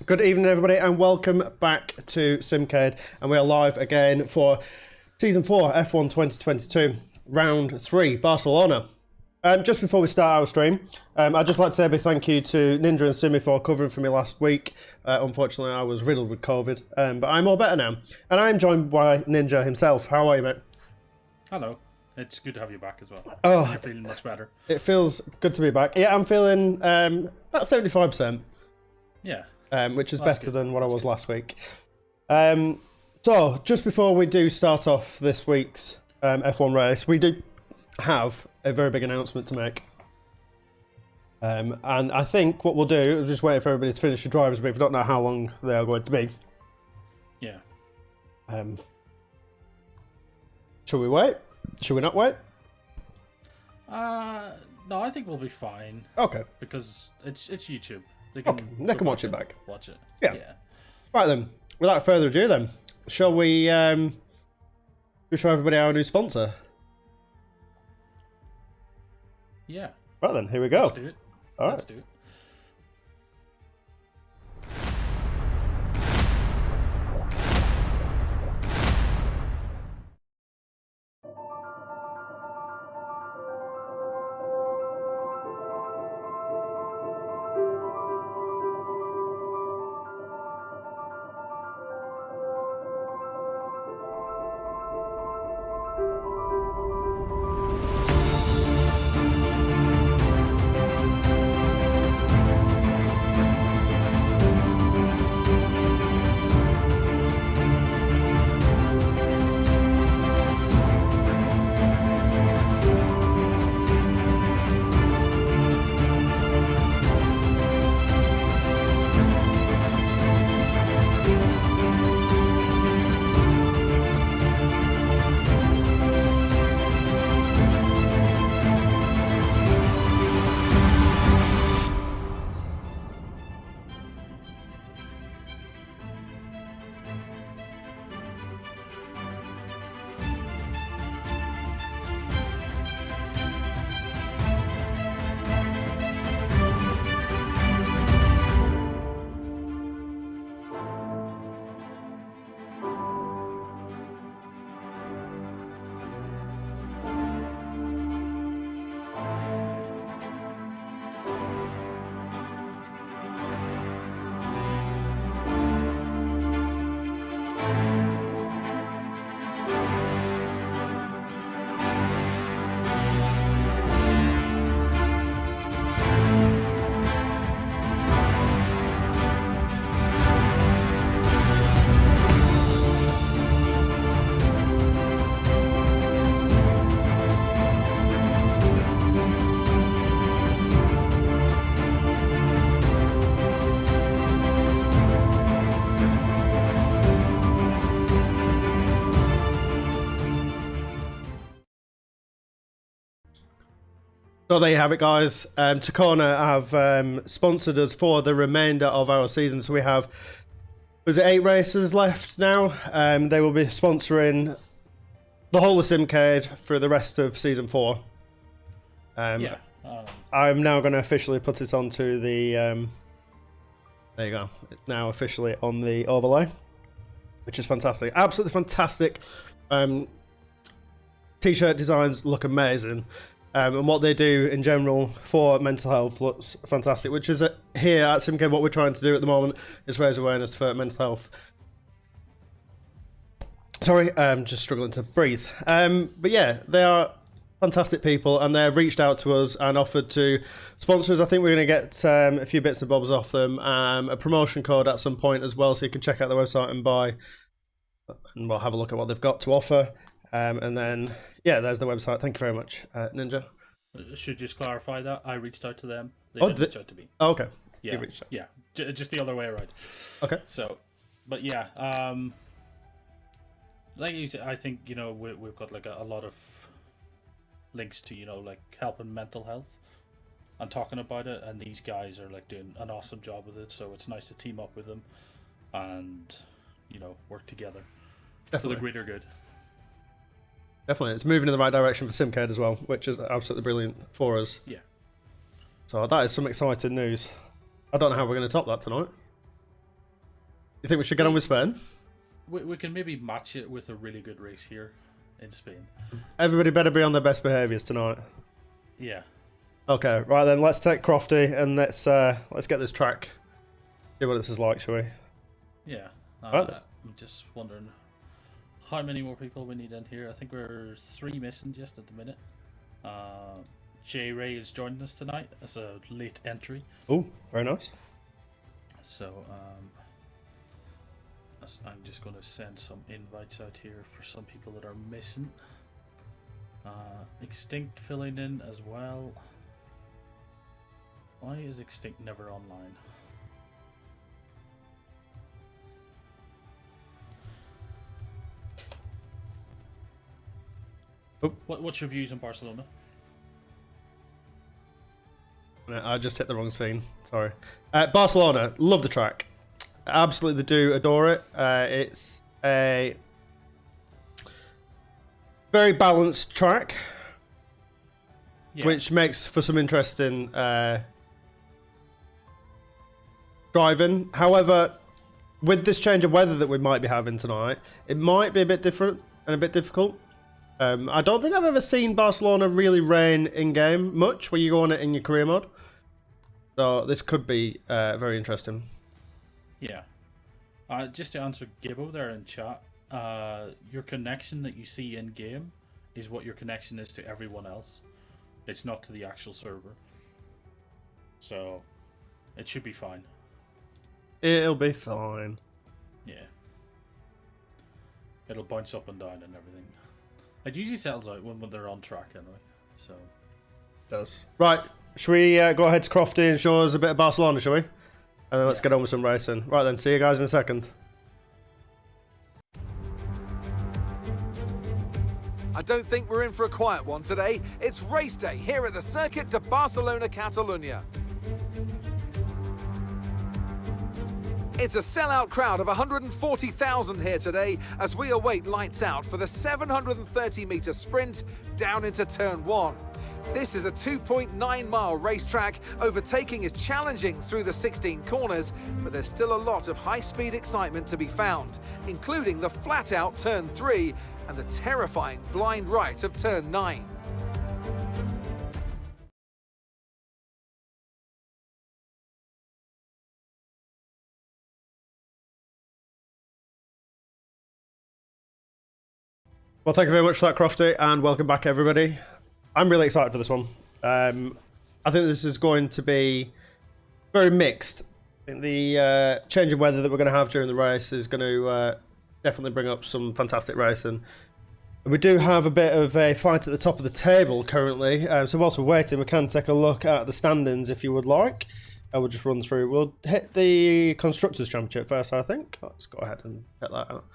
Good evening, everybody, and welcome back to Simcade. And we are live again for Season 4 F1 2022, Round 3, Barcelona. Just before we start our stream, I'd just like to say a big thank you to Ninja and Simi for covering for me last week. Unfortunately, I was riddled with COVID, but I'm all better now. And I am joined by Ninja himself. How are you, mate? Hello. It's good to have you back as well. Oh, You're feeling much better. It feels good to be back. Yeah, I'm feeling about 75%. Yeah. Which is That's better good. than what That's I was good. last week. So, just before we do start off this week's F1 race, we do have a very big announcement to make. And I think what we'll do is just wait for everybody to finish the drivers brief. We don't know how long they are going to be. Yeah. Shall we wait? Shall we not wait? No, I think we'll be fine. Okay. Because it's YouTube. They can watch it back. Watch it. Yeah. Right then. Without further ado, then, shall we show everybody our new sponsor? Yeah. Right then, here we go. Let's do it. All right. Let's do it. So there you have it, guys. Takona have sponsored us for the remainder of our season. So we have, was it 8 races left now? They will be sponsoring the whole of Simcade for the rest of season 4. Yeah. I'm now going to officially put it onto the. There you go. It's now officially on the overlay, which is fantastic. Absolutely fantastic. T-shirt designs look amazing. And what they do in general for mental health looks fantastic, which is here at Simcade what we're trying to do at the moment is raise awareness for mental health. Sorry, I'm just struggling to breathe. But yeah, they are fantastic people, and they've reached out to us and offered to sponsor us. I think we're going to get a few bits and bobs off them, a promotion code at some point as well, so you can check out the website and buy, and we'll have a look at what they've got to offer. And then, yeah, there's the website. Thank you very much, Ninja. Should just clarify that I reached out to them. They Oh, didn't reach out to me. Oh, okay. Yeah. You reached out. Yeah. Just the other way around. Okay. So, but yeah. Like you said, I think we've got like a lot of links to like helping mental health and talking about it, and these guys are like doing an awesome job with it. So it's nice to team up with them and work together for the greater good. Definitely, it's moving in the right direction for Simcade as well, which is absolutely brilliant for us. Yeah. So that is some exciting news. I don't know how we're going to top that tonight. You think we should get on with Spain? We can maybe match it with a really good race here in Spain. Everybody better be on their best behaviours tonight. Yeah. Okay, right then. Let's take Crofty and let's get this track. See what this is like, shall we? Yeah. Right. I'm just wondering how many more people we need in here. I think we're 3 missing just at the minute. J Ray is joining us tonight as a late entry. Oh, very nice. So I'm just going to send some invites out here for some people that are missing. Extinct filling in as well. Why is Extinct never online? Oh. What's your views on Barcelona? I just hit the wrong scene. Sorry. Barcelona, love the track. Absolutely do adore it. It's a very balanced track, which makes for some interesting driving. However, with this change of weather that we might be having tonight, it might be a bit different and a bit difficult. I don't think I've ever seen Barcelona really rain in-game much when you go on it in your career mode. So this could be very interesting. Yeah. Just to answer Gibbo there in chat, your connection that you see in-game is what your connection is to everyone else. It's not to the actual server. So, it should be fine. It'll be fine. Yeah. It'll bounce up and down and everything. It usually settles out when they're on track anyway. So. It does. Right. Should we go ahead to Crofty and show us a bit of Barcelona, shall we? And then let's get on with some racing. Right then, see you guys in a second. I don't think we're in for a quiet one today. It's race day here at the Circuit de Barcelona, Catalunya. It's a sellout crowd of 140,000 here today as we await lights out for the 730-metre sprint down into Turn 1. This is a 2.9-mile racetrack. Overtaking is challenging through the 16 corners, but there's still a lot of high-speed excitement to be found, including the flat-out Turn 3 and the terrifying blind right of Turn 9. Well, thank you very much for that, Crofty, and welcome back, everybody. I'm really excited for this one. I think this is going to be very mixed. I think the change of weather that we're going to have during the race is going to definitely bring up some fantastic racing. We do have a bit of a fight at the top of the table currently, so whilst we're waiting, we can take a look at the standings if you would like. I will just run through. We'll hit the Constructors' Championship first, I think. Let's go ahead and check that out.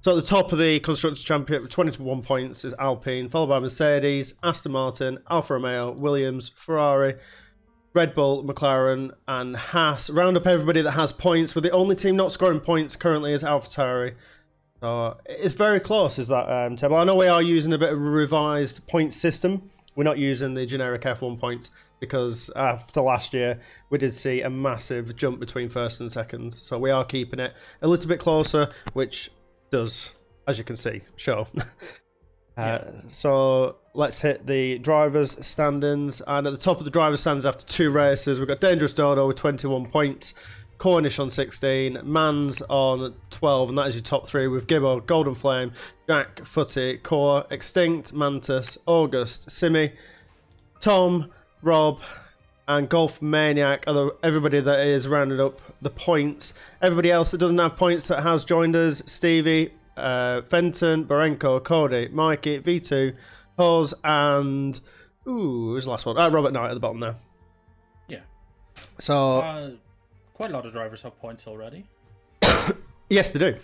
So at the top of the Constructors' Championship with 21 points is Alpine, followed by Mercedes, Aston Martin, Alfa Romeo, Williams, Ferrari, Red Bull, McLaren and Haas. Round up everybody that has points, but the only team not scoring points currently is AlphaTauri. So it's very close, is that table. I know we are using a bit of a revised point system. We're not using the generic F1 points because after last year we did see a massive jump between first and second. So we are keeping it a little bit closer, which does, as you can see, show. So let's hit the drivers' standings, and at the top of the drivers' standings after 2 races we've got Dangerous Dodo with 21 points, Cornish on 16, Mans on 12, and that is your top 3 with Gibbo, Golden Flame, Jack, Footy, Core, Extinct, Mantis, August, Simi, Tom, Rob and Golf Maniac are everybody that is rounded up the points. Everybody else that doesn't have points that has joined us: Stevie, Fenton, Barenko, Cody, Mikey, V2, Hose, and who's the last one? Robert Knight at the bottom there. Yeah. So quite a lot of drivers have points already. Yes, they do.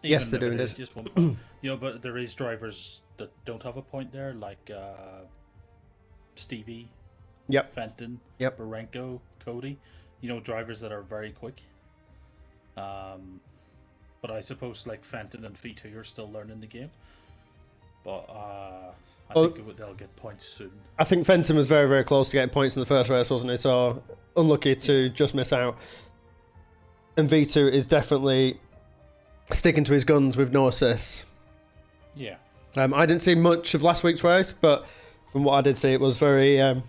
Yes, they do indeed. It's just 1 point. But there is drivers that don't have a point there, like Stevie. Yep. Fenton, yep. Barenko, Cody, drivers that are very quick. But I suppose like Fenton and V2 are still learning the game. But I think they'll get points soon. I think Fenton was very, very close to getting points in the first race, wasn't he? So unlucky to just miss out. And V2 is definitely sticking to his guns with no assists. Yeah. I didn't see much of last week's race, but from what I did see, it was very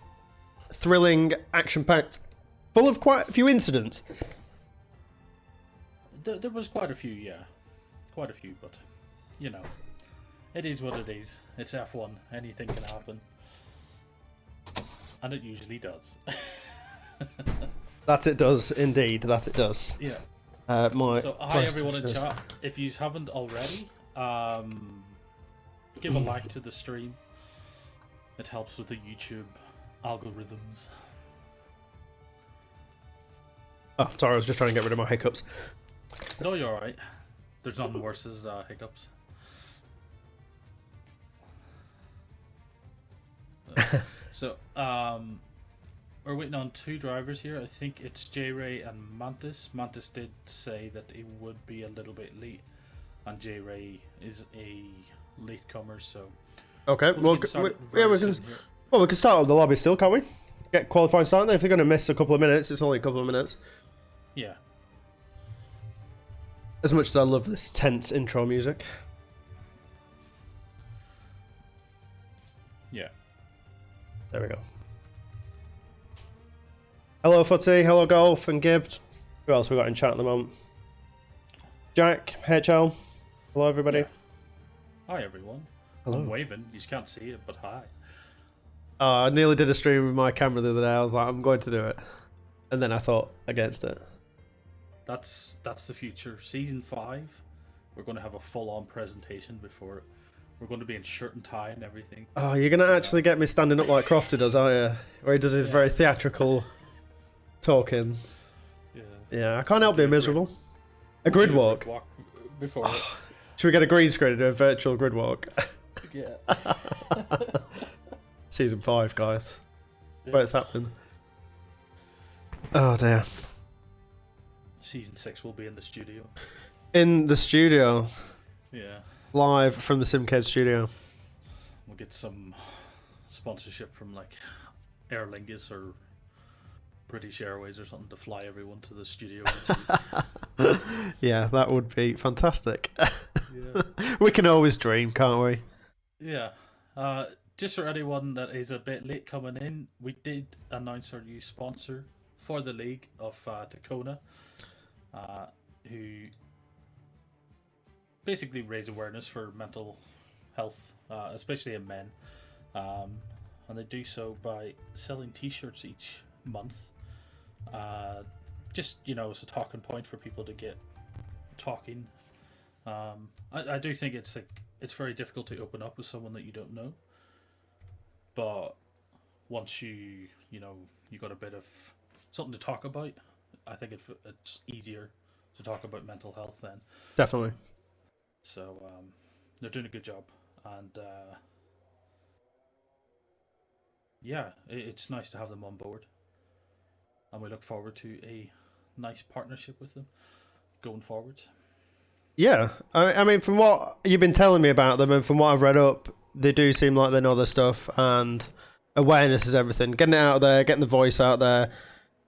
thrilling, action-packed, full of quite a few incidents. There was quite a few, yeah. Quite a few, but, you know, it is what it is. It's F1. Anything can happen. And it usually does. That it does, indeed. That it does. Yeah. So, hi everyone in chat. If you haven't already, give a like to the stream. It helps with the YouTube algorithms. Oh, sorry, I was just trying to get rid of my hiccups. No, you're alright. There's nothing worse as hiccups. So, we're waiting on two drivers here. I think it's J-Ray and Mantis. Mantis did say that it would be a little bit late, and J-Ray is a latecomer, so... Okay, we can start on the lobby still, can't we? Get qualifying started. If they're going to miss a couple of minutes, it's only a couple of minutes. Yeah. As much as I love this tense intro music. Yeah. There we go. Hello Footy, hello Golf and Gibbs. Who else we got in chat at the moment? Jack, HL. Hello everybody. Yeah. Hi everyone. Hello. I'm waving, you can't see it, but hi. I nearly did a stream with my camera the other day. I was like, I'm going to do it. And then I thought against it. That's the future. Season 5, we're going to have a full-on presentation before it. We're going to be in shirt and tie and everything. Oh, you're going to actually get me standing up like Crofty does, aren't you? Where he does his very theatrical talking. Yeah, I can't help being miserable. A grid walk? Before it. Should we get a green screen and do a virtual grid walk? Yeah. Season 5, guys. Where it's happening. Oh dear. Season 6 will be in the studio. In the studio. Yeah. Live from the Simcade studio. We'll get some sponsorship from like Aer Lingus or British Airways or something to fly everyone to the studio. Yeah, that would be fantastic. Yeah. We can always dream, can't we? Yeah. Just for anyone that is a bit late coming in, we did announce our new sponsor for the league of Tacona, who basically raise awareness for mental health, especially in men. And they do so by selling t-shirts each month. Just, you know, as a talking point for people to get talking. I do think it's very difficult to open up with someone that you don't know. But once you got a bit of something to talk about, I think it's easier to talk about mental health then. Definitely. So they're doing a good job, and yeah, it's nice to have them on board, and we look forward to a nice partnership with them going forward. Yeah, I mean, from what you've been telling me about them, and from what I've read up, they do seem like they know their stuff, and awareness is everything. Getting it out there, getting the voice out there,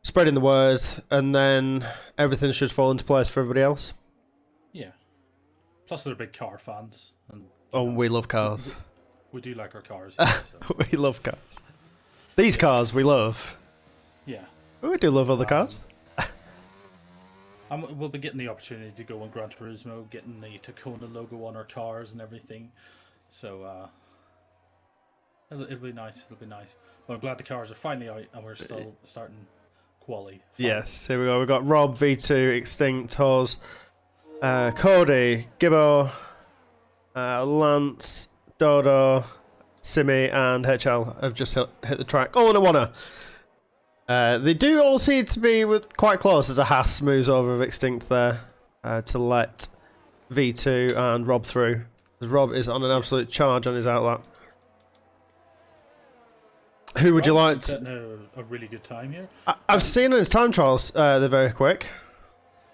spreading the word, and then everything should fall into place for everybody else. Yeah. Plus, they're big car fans, and we love cars. We do like our cars. Here, so. We love cars. These cars we love. Yeah. We do love other cars. And we'll be getting the opportunity to go on Gran Turismo, getting the Tacona logo on our cars and everything. So it'll be nice. It'll be nice. But I'm glad the cars are finally out and we're still starting quali. Yes, here we go. We've got Rob, V2, Extinct, Hos, Cody, Gibbo, Lance, Dodo, Simi, and HL have just hit the track all in a wanna. They do all seem to be quite close as a Haas moves over of Extinct there to let V2 and Rob through. As Rob is on an absolute charge on his outlet. Who would you like to... Setting a really good time here. I've seen his time trials, they're very quick.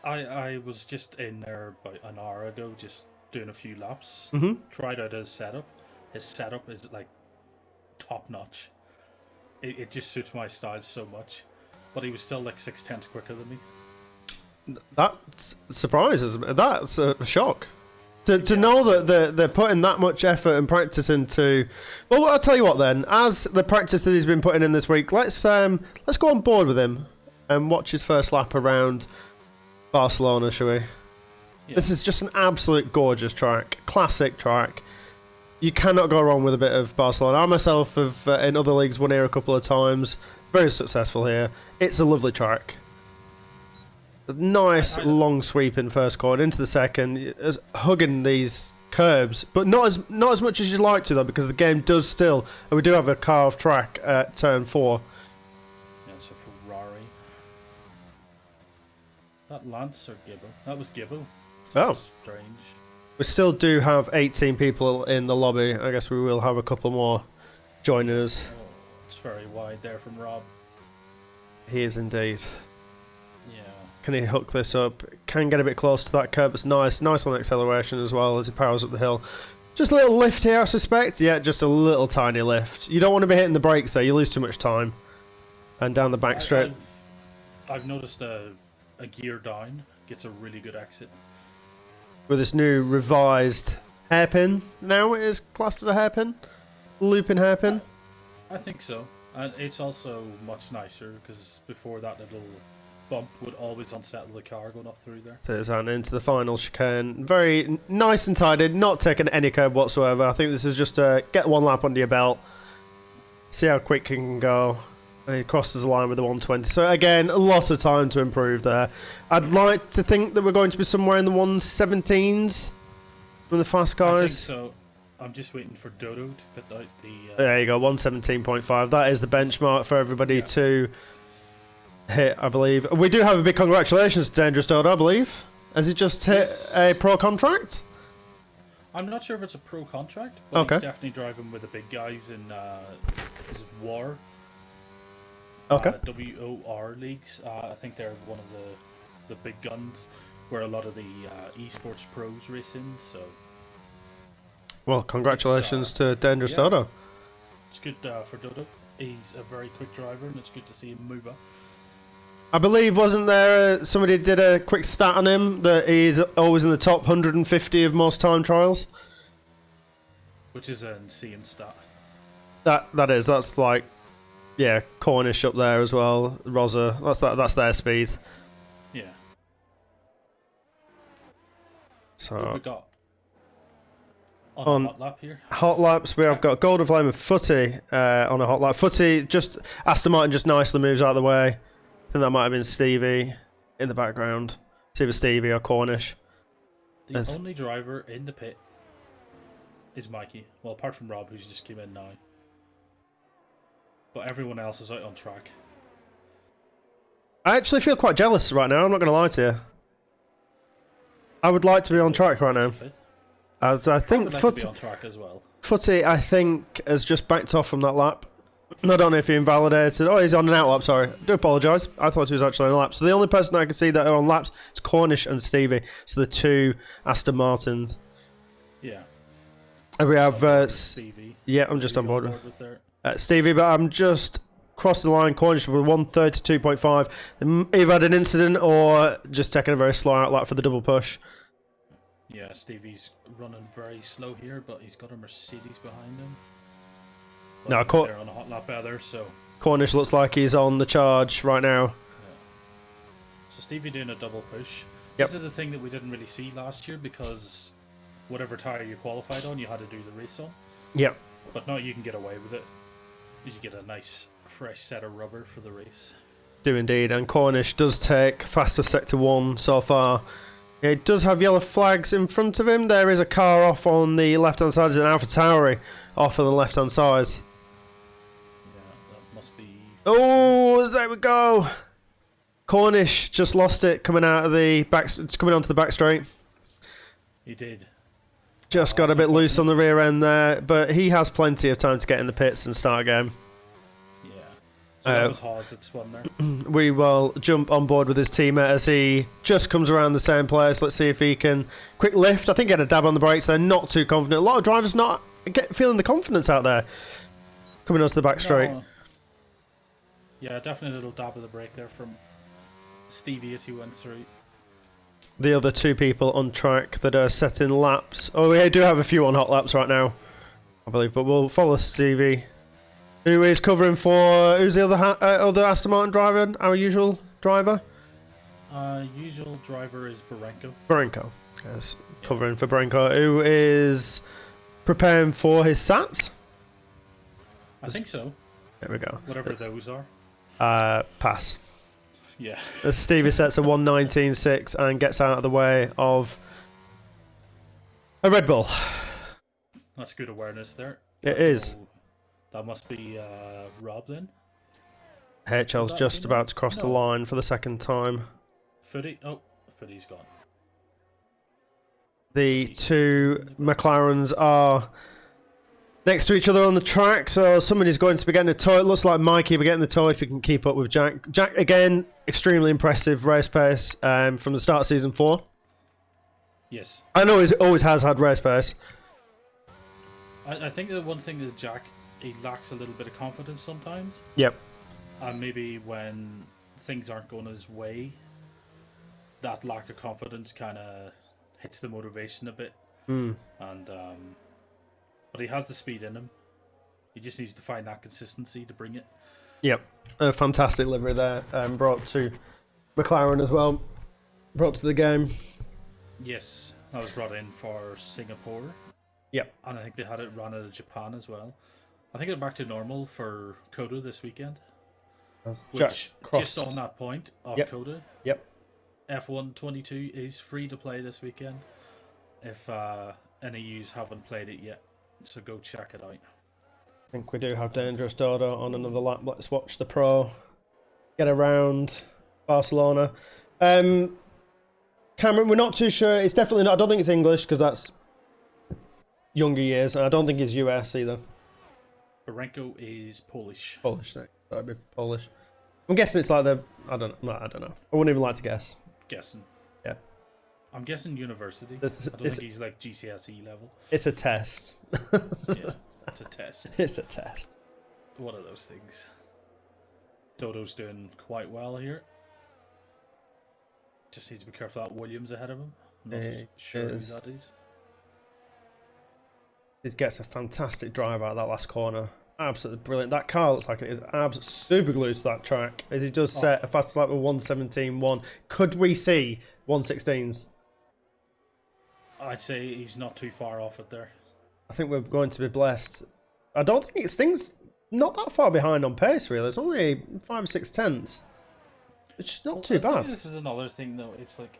I was just in there about an hour ago, just doing a few laps. Tried out his setup. His setup is like top notch. It just suits my style so much. But he was still like 6/10 quicker than me. That surprises me. That's a shock. To know that they're putting that much effort and practice into. Well, I'll tell you what then. As the practice that he's been putting in this week, let's go on board with him and watch his first lap around Barcelona, shall we? Yeah. This is just an absolute gorgeous track, classic track. You cannot go wrong with a bit of Barcelona. I myself have in other leagues won here a couple of times. Very successful here. It's a lovely track. Nice long sweep in first corner into the second, hugging these curbs, but not as much as you'd like to though, because the game does still, and we do have a car off track at turn 4. Yeah, it's a Ferrari. That Lance or Gibbo? That was Gibbo. Oh, strange. We still do have 18 people in the lobby. I guess we will have a couple more joining us. Oh, it's very wide there from Rob. He is indeed. Yeah. Can he hook this up? Can get a bit close to that curb. It's nice on the acceleration as well as he powers up the hill. Just a little lift here, I suspect. Yeah, just a little tiny lift. You don't want to be hitting the brakes there. You lose too much time. And down the back straight. I've noticed a gear down gets a really good exit. With this new revised hairpin, now it is classed as a hairpin, looping hairpin. I think so, and it's also much nicer because before that little bump would always unsettle the car going up through there. It is, and into the final chicane, very nice and tidy, not taking any curb whatsoever. I think this is just to get one lap under your belt, see how quick you can go. And he crosses the line with the 120. So again, a lot of time to improve there. I'd like to think that we're going to be somewhere in the 117s from the fast guys. I think so. I'm just waiting for Dodo to put out the... There you go, 117.5. That is the benchmark for everybody to hit, I believe. We do have a big congratulations to Dangerous Dodo, I believe. Has he just hit a pro contract? I'm not sure if it's a pro contract, but okay. He's definitely driving with the big guys in is it WAR. Okay. WOR leagues. I think they're one of the big guns where a lot of the esports pros race in. So. Well, congratulations to Dangerous Dodo. It's good for Dodo. He's a very quick driver, and it's good to see him move up. I believe, wasn't there somebody did a quick stat on him that he's always in the top 150 of most time trials? Which is an insane stat. That's like. Yeah, Cornish up there as well. Rosa, that's their speed. Yeah. So what have we got on a hot lap here? Hot laps, we have got Golden Flame and Footy on a hot lap. Footy, just Aston Martin just nicely moves out of the way. I think that might have been Stevie in the background. It's either Stevie or Cornish. The only driver in the pit is Mikey. Well, apart from Rob, who's just came in now. But everyone else is out on track. I actually feel quite jealous right now, I'm not going to lie to you. I would like to be on track right now. As I think would like to be on track as well. Footy, I think, has just backed off from that lap. I don't know if he invalidated. Oh, he's on an out lap, sorry. I do apologise. I thought he was actually on a lap. So the only person I can see that are on laps is Cornish and Stevie. So the two Aston Martins. Yeah. And we have... Stevie. Yeah, I'm just on board with there. Stevie, but I'm just crossing the line. Cornish with 132.5. They either had an incident or just taking a very slow out lap for the double push. Yeah, Stevie's running very slow here, but he's got a Mercedes behind him. But they're on a hot lap either, so... Cornish looks like he's on the charge right now. Yeah. So Stevie doing a double push. Yep. This is the thing that we didn't really see last year because whatever tyre you qualified on, you had to do the race on. Yep. But now you can get away with it. You get a nice fresh set of rubber for the race. Do indeed, and Cornish does take fastest sector 1 so far. It does have yellow flags in front of him. There is a car off on the left hand side. There's an Alpha Tauri off on the left hand side. Yeah, that must be... Oh, there we go. Cornish just lost it coming out of the back, coming onto the back straight. He did. Just got a bit loose on the rear end there, but he has plenty of time to get in the pits and start again. Yeah. So that was Haas that spun there. We will jump on board with his teammate as he just comes around the same place. Let's see if he can quick lift. I think he had a dab on the brakes there, not too confident. A lot of drivers not feeling the confidence out there coming onto the back straight. No. Yeah, definitely a little dab of the brake there from Stevie as he went through. the other two people on track that are setting laps. Oh, we do have a few on hot laps right now, I believe, but we'll follow Stevie, who is covering for, who's the other Aston Martin driver, our usual driver? Usual driver is Barenko. Barenko, yes, covering for Barenko, who is preparing for his Sats? I think so. There we go. Whatever those are. Pass. Yeah. As Stevie sets a 1:19.6 and gets out of the way of a Red Bull. That's good awareness there. It is. That must be Rob then. HL's just about to cross the line for the second time. Footy. Oh, Footy's gone. The two McLarens are next to each other on the track, so somebody's going to be getting a tow. It looks like Mikey will be getting the tow if he can keep up with Jack. Jack, again, extremely impressive race pace from the start of Season 4. Yes. I know he always has had race pace. I think the one thing that Jack, he lacks a little bit of confidence sometimes. Yep. And maybe when things aren't going his way, that lack of confidence kind of hits the motivation a bit. Mm. And but he has the speed in him. He just needs to find that consistency to bring it. Yep. A fantastic livery there. Brought to McLaren as well. Brought to the game. Yes, that was brought in for Singapore. Yep. And I think they had it run out of Japan as well. I think it's back to normal for Coda this weekend. Which, just on that point of Coda, F1 22 is free to play this weekend if any of you haven't played it yet. So go check it out. I think we do have Dangerous Dodo on another lap. Let's watch the pro get around Barcelona. Cameron, we're not too sure. It's definitely not. I don't think it's English because that's younger years, and I don't think it's US either. Barenko is Polish. Polish, that'd be Polish. I'm guessing it's like the. I don't know. I wouldn't even like to guess. Guessing. Yeah. I'm guessing university. I don't think he's like GCSE level. It's a test. Yeah, it's a test. It's a test. One of those things. Dodo's doing quite well here. Just need to be careful that Williams ahead of him. I'm not sure who that is. It gets a fantastic drive out of that last corner. Absolutely brilliant. That car looks like it is absolutely super glued to that track as he does set a fastest lap of 1:17.1. Could we see 1:16s? I'd say he's not too far off it there. I think we're going to be blessed. I don't think Sting's not that far behind on pace, really. It's only 5 or 6 tenths. It's not too bad. This is another thing, though. It's like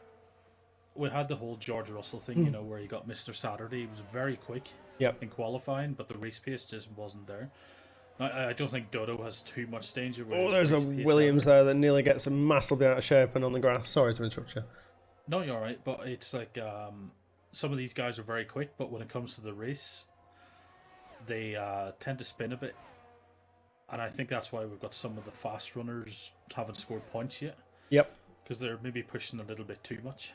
we had the whole George Russell thing, you know, where he got Mr. Saturday. He was very quick in qualifying, but the race pace just wasn't there. I don't think Dodo has too much danger. There's a Williams there that nearly gets massively out of shape and on the grass. Sorry to interrupt you. No, you're alright, but it's like some of these guys are very quick, but when it comes to the race, they tend to spin a bit. And I think that's why we've got some of the fast runners haven't scored points yet. Yep. Because they're maybe pushing a little bit too much.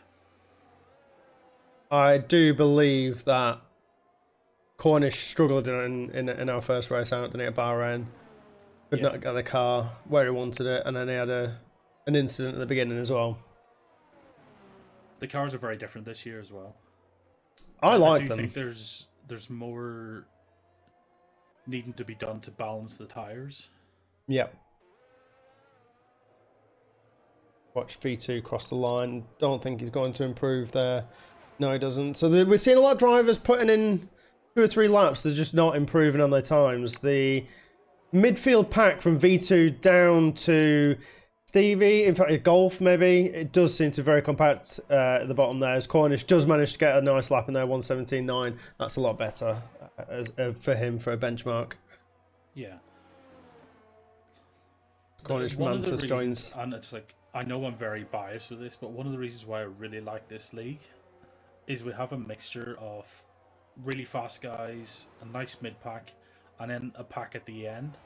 I do believe that Cornish struggled in our first race out, didn't he, at Bahrain? Could not get the car where he wanted it, and then he had an incident at the beginning as well. The cars are very different this year as well. I like them. I think there's more needing to be done to balance the tyres. Yep. Watch V2 cross the line. Don't think he's going to improve there. No, he doesn't. So we're seeing a lot of drivers putting in 2 or 3 laps. They're just not improving on their times. The midfield pack from V2 down to Stevie, in fact, Golf maybe, it does seem to be very compact at the bottom there. As Cornish does manage to get a nice lap in there, 1:17.9. That's a lot better for him for a benchmark. Yeah. Cornish Mantis joins. And it's like, I know I'm very biased with this, but one of the reasons why I really like this league is we have a mixture of really fast guys, a nice mid-pack, and then a pack at the end.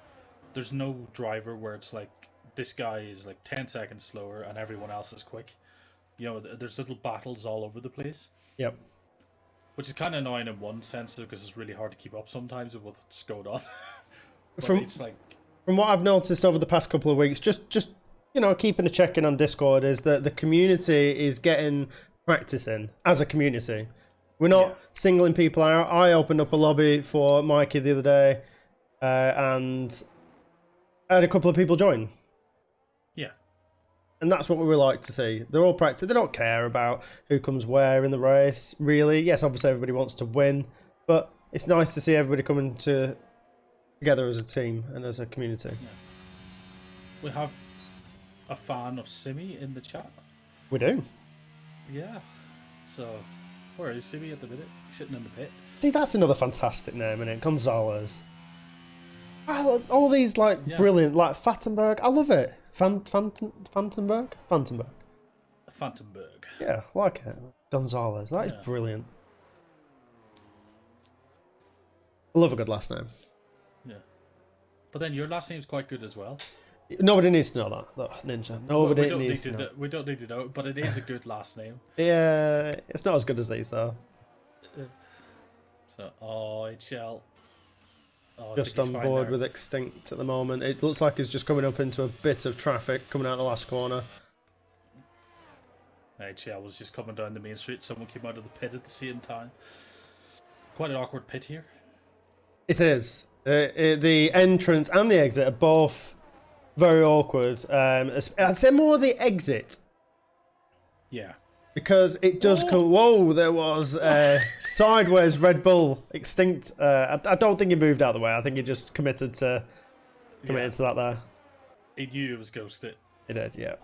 There's no driver where it's like, this guy is like 10 seconds slower and everyone else is quick. You know, there's little battles all over the place. Yep. Which is kind of annoying in one sense, because it's really hard to keep up sometimes with what's going on. From what I've noticed over the past couple of weeks, just you know, keeping a check-in on Discord, is that the community is getting practicing as a community. We're not singling people out. I opened up a lobby for Mikey the other day, and I had a couple of people join. Yeah. And that's what we would like to see. They're all practicing. They don't care about who comes where in the race, really. Yes, obviously everybody wants to win, but it's nice to see everybody coming together as a team and as a community. Yeah. We have a fan of Simi in the chat. We do. Yeah. So, where is Simi at the minute? He's sitting in the pit. See, that's another fantastic name, isn't it? Gonzalez. All these, like, brilliant, like, Fattenberg. I love it. Fantenberg? Fantenberg. Fantenberg. Yeah, I like it. Gonzalez. That is brilliant. I love a good last name. Yeah. But then your last name's quite good as well. Nobody needs to know that, though, Ninja. Nobody needs to know. We don't need to know, but it is a good last name. Yeah, it's not as good as these, though. So, HL. Just on board with Extinct at the moment. It looks like he's just coming up into a bit of traffic coming out the last corner. HL was just coming down the main street. Someone came out of the pit at the same time. Quite an awkward pit here. It is. The entrance and the exit are both very awkward. I'd say more the exit. Yeah. Because it does come... Whoa, there was a sideways Red Bull Extinct. I don't think he moved out of the way. I think he just committed to that there. He knew it was ghosted. He did, yeah.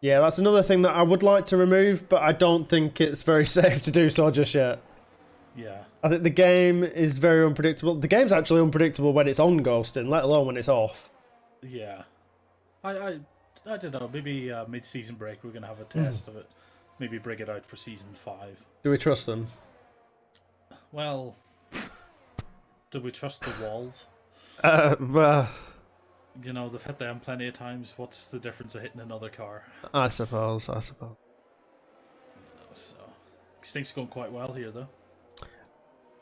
Yeah, that's another thing that I would like to remove, but I don't think it's very safe to do so just yet. Yeah. I think the game is very unpredictable. The game's actually unpredictable when it's on ghosting, let alone when it's off. Yeah. I don't know. Maybe mid-season break we're going to have a test of it. Maybe bring it out for season 5. Do we trust them? Well, do we trust the walls? Well... You know, they've hit them plenty of times. What's the difference of hitting another car? I suppose. So, Extinct's going quite well here, though.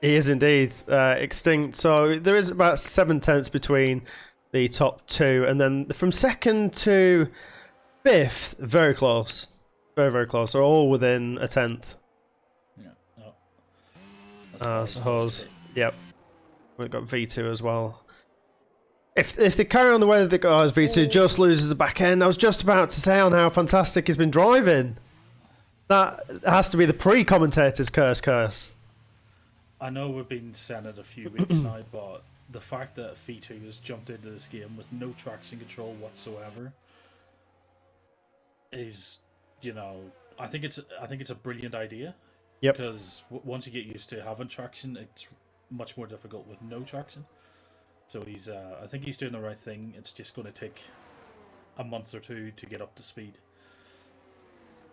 He is indeed Extinct. So there is about 7/10 between the top two, and then from second to fifth, very close. Very, very close. They're all within a tenth. Yeah. I suppose. Yep. We've got V2 as well. If they carry on the way that they go as V2 just loses the back end, I was just about to say on how fantastic he's been driving. That has to be the pre-commentator's curse. I know we've been saying it a few weeks now, but the fact that V2 has jumped into this game with no traction control whatsoever is, you know, I think it's a brilliant idea. Yep. Because once you get used to having traction, it's much more difficult with no traction. So I think he's doing the right thing. It's just going to take a month or two to get up to speed.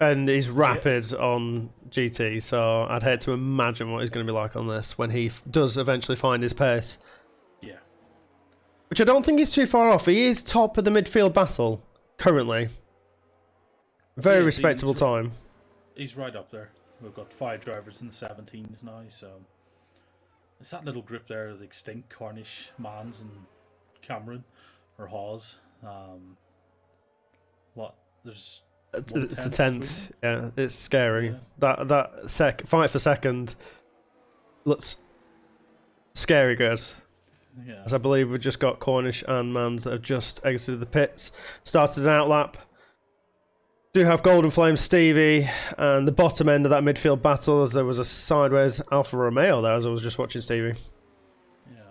And he's rapid on GT, so I'd hate to imagine what he's going to be like on this when he does eventually find his pace. Yeah. Which I don't think he's too far off. He is top of the midfield battle currently. Very respectable time. He's right up there. We've got 5 drivers in the 17s now, so... It's that little group there, the Extinct, Cornish, Mans and Cameron, or Hawes. There's... It's the 10th, yeah, it's scary. Yeah. That fight for second looks scary good. Yeah. As I believe we've just got Cornish and Mans that have just exited the pits, started an outlap. Do have Golden Flame Stevie and the bottom end of that midfield battle, as there was a sideways Alfa Romeo there as I was just watching Stevie. Yeah,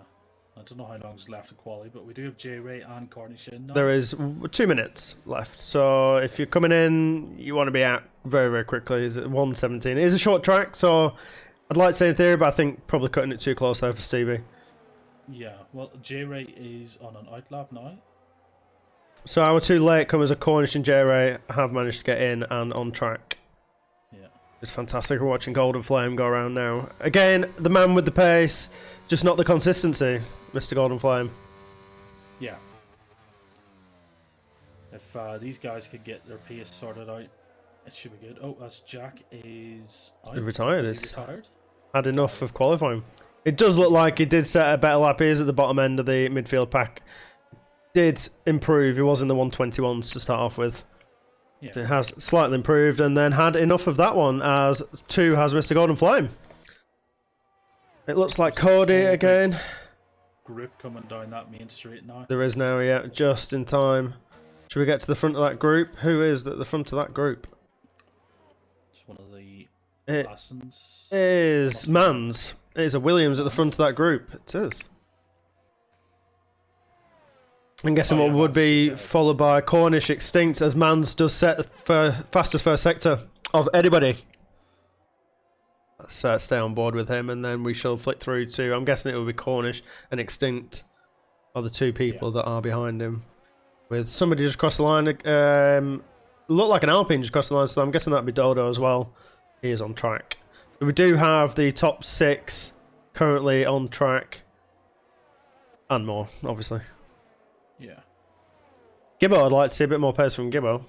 I don't know how long's left in quali, but we do have J Ray and Cornish in now. There is 2 minutes left, so if you're coming in, you want to be out very, very quickly. It's at 1:17. It is a short track, so I'd like to say in theory, but I think probably cutting it too close there for Stevie. Yeah, well, J Ray is on an outlap now. So our 2 latecomers are Cornish and J-Ray have managed to get in and on track. Yeah. It's fantastic. We're watching Golden Flame go around now. Again, the man with the pace, just not the consistency, Mr. Golden Flame. Yeah. If these guys could get their pace sorted out, it should be good. Oh, as Jack is out. He's retired. He's retired. Had enough of qualifying. It does look like he did set a better lap. He is at the bottom end of the midfield pack. Did improve. He was in the 121s to start off with. It has slightly improved, and then had enough of that one as 2 has Mr. Golden Flame. It looks like Cody again. Group coming down that main street now. There is now, yeah, just in time. Should we get to the front of that group? Who is at the front of that group? It's one of the It lessons. is Mans. It is a Williams at the front of that group. It is. I'm guessing what would be followed by Cornish Extinct, as Mans does set for fastest first sector of anybody. Let's stay on board with him, and then we shall flick through to, I'm guessing it will be Cornish and Extinct are the 2 people that are behind him. With somebody just across the line, looked like an Alpine just across the line, so I'm guessing that'd be Dodo as well. He is on track. So we do have the top 6 currently on track, and more, obviously. Yeah. Gibbo, I'd like to see a bit more pace from Gibbo.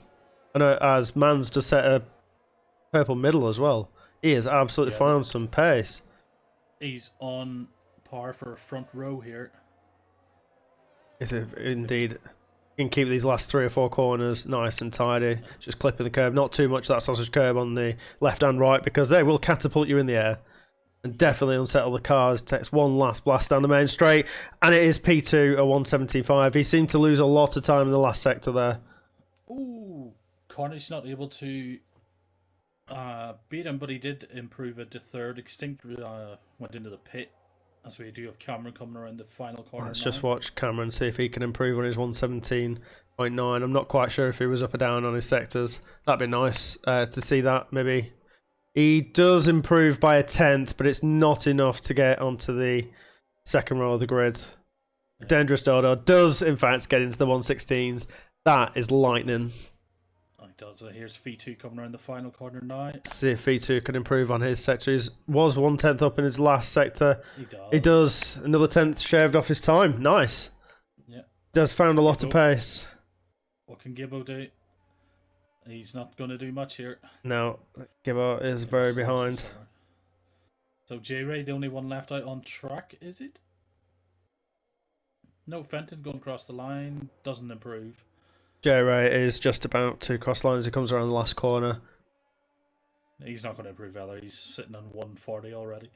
I know, as Mans just set a purple middle as well. He has absolutely found some pace. He's on par for front row here. Is it indeed? You can keep these last 3 or 4 corners nice and tidy. Just clipping the curb, not too much that sausage curb on the left and right, because they will catapult you in the air and definitely unsettle the cars. Takes one last blast down the main straight, and it is P2 a 175. He seemed to lose a lot of time in the last sector there. Ooh, Cornish not able to beat him, but he did improve it to 3rd. Extinct went into the pit, as we do have Cameron coming around the final corner. Let's just watch Cameron, see if he can improve on his 117.9. I'm not quite sure if he was up or down on his sectors. That'd be nice to see that, maybe. He does improve by a 10th, but it's not enough to get onto the second row of the grid. Yeah. Dangerous Dodo does, in fact, get into the 116s. That is lightning. Oh, he does. Here's V2 coming around the final corner now. Let's see if V2 can improve on his sector. He was 1/10 up in his last sector. He does. He does. Another 10th shaved off his time. Nice. Yeah. Does found a lot of pace. What can Gibbo do? He's not going to do much here. No, Gibbo is very behind. So J-Ray, the only one left out on track, is it? No, Fenton going across the line, doesn't improve. J-Ray is just about to cross line as he comes around the last corner. He's not going to improve either, he's sitting on 140 already.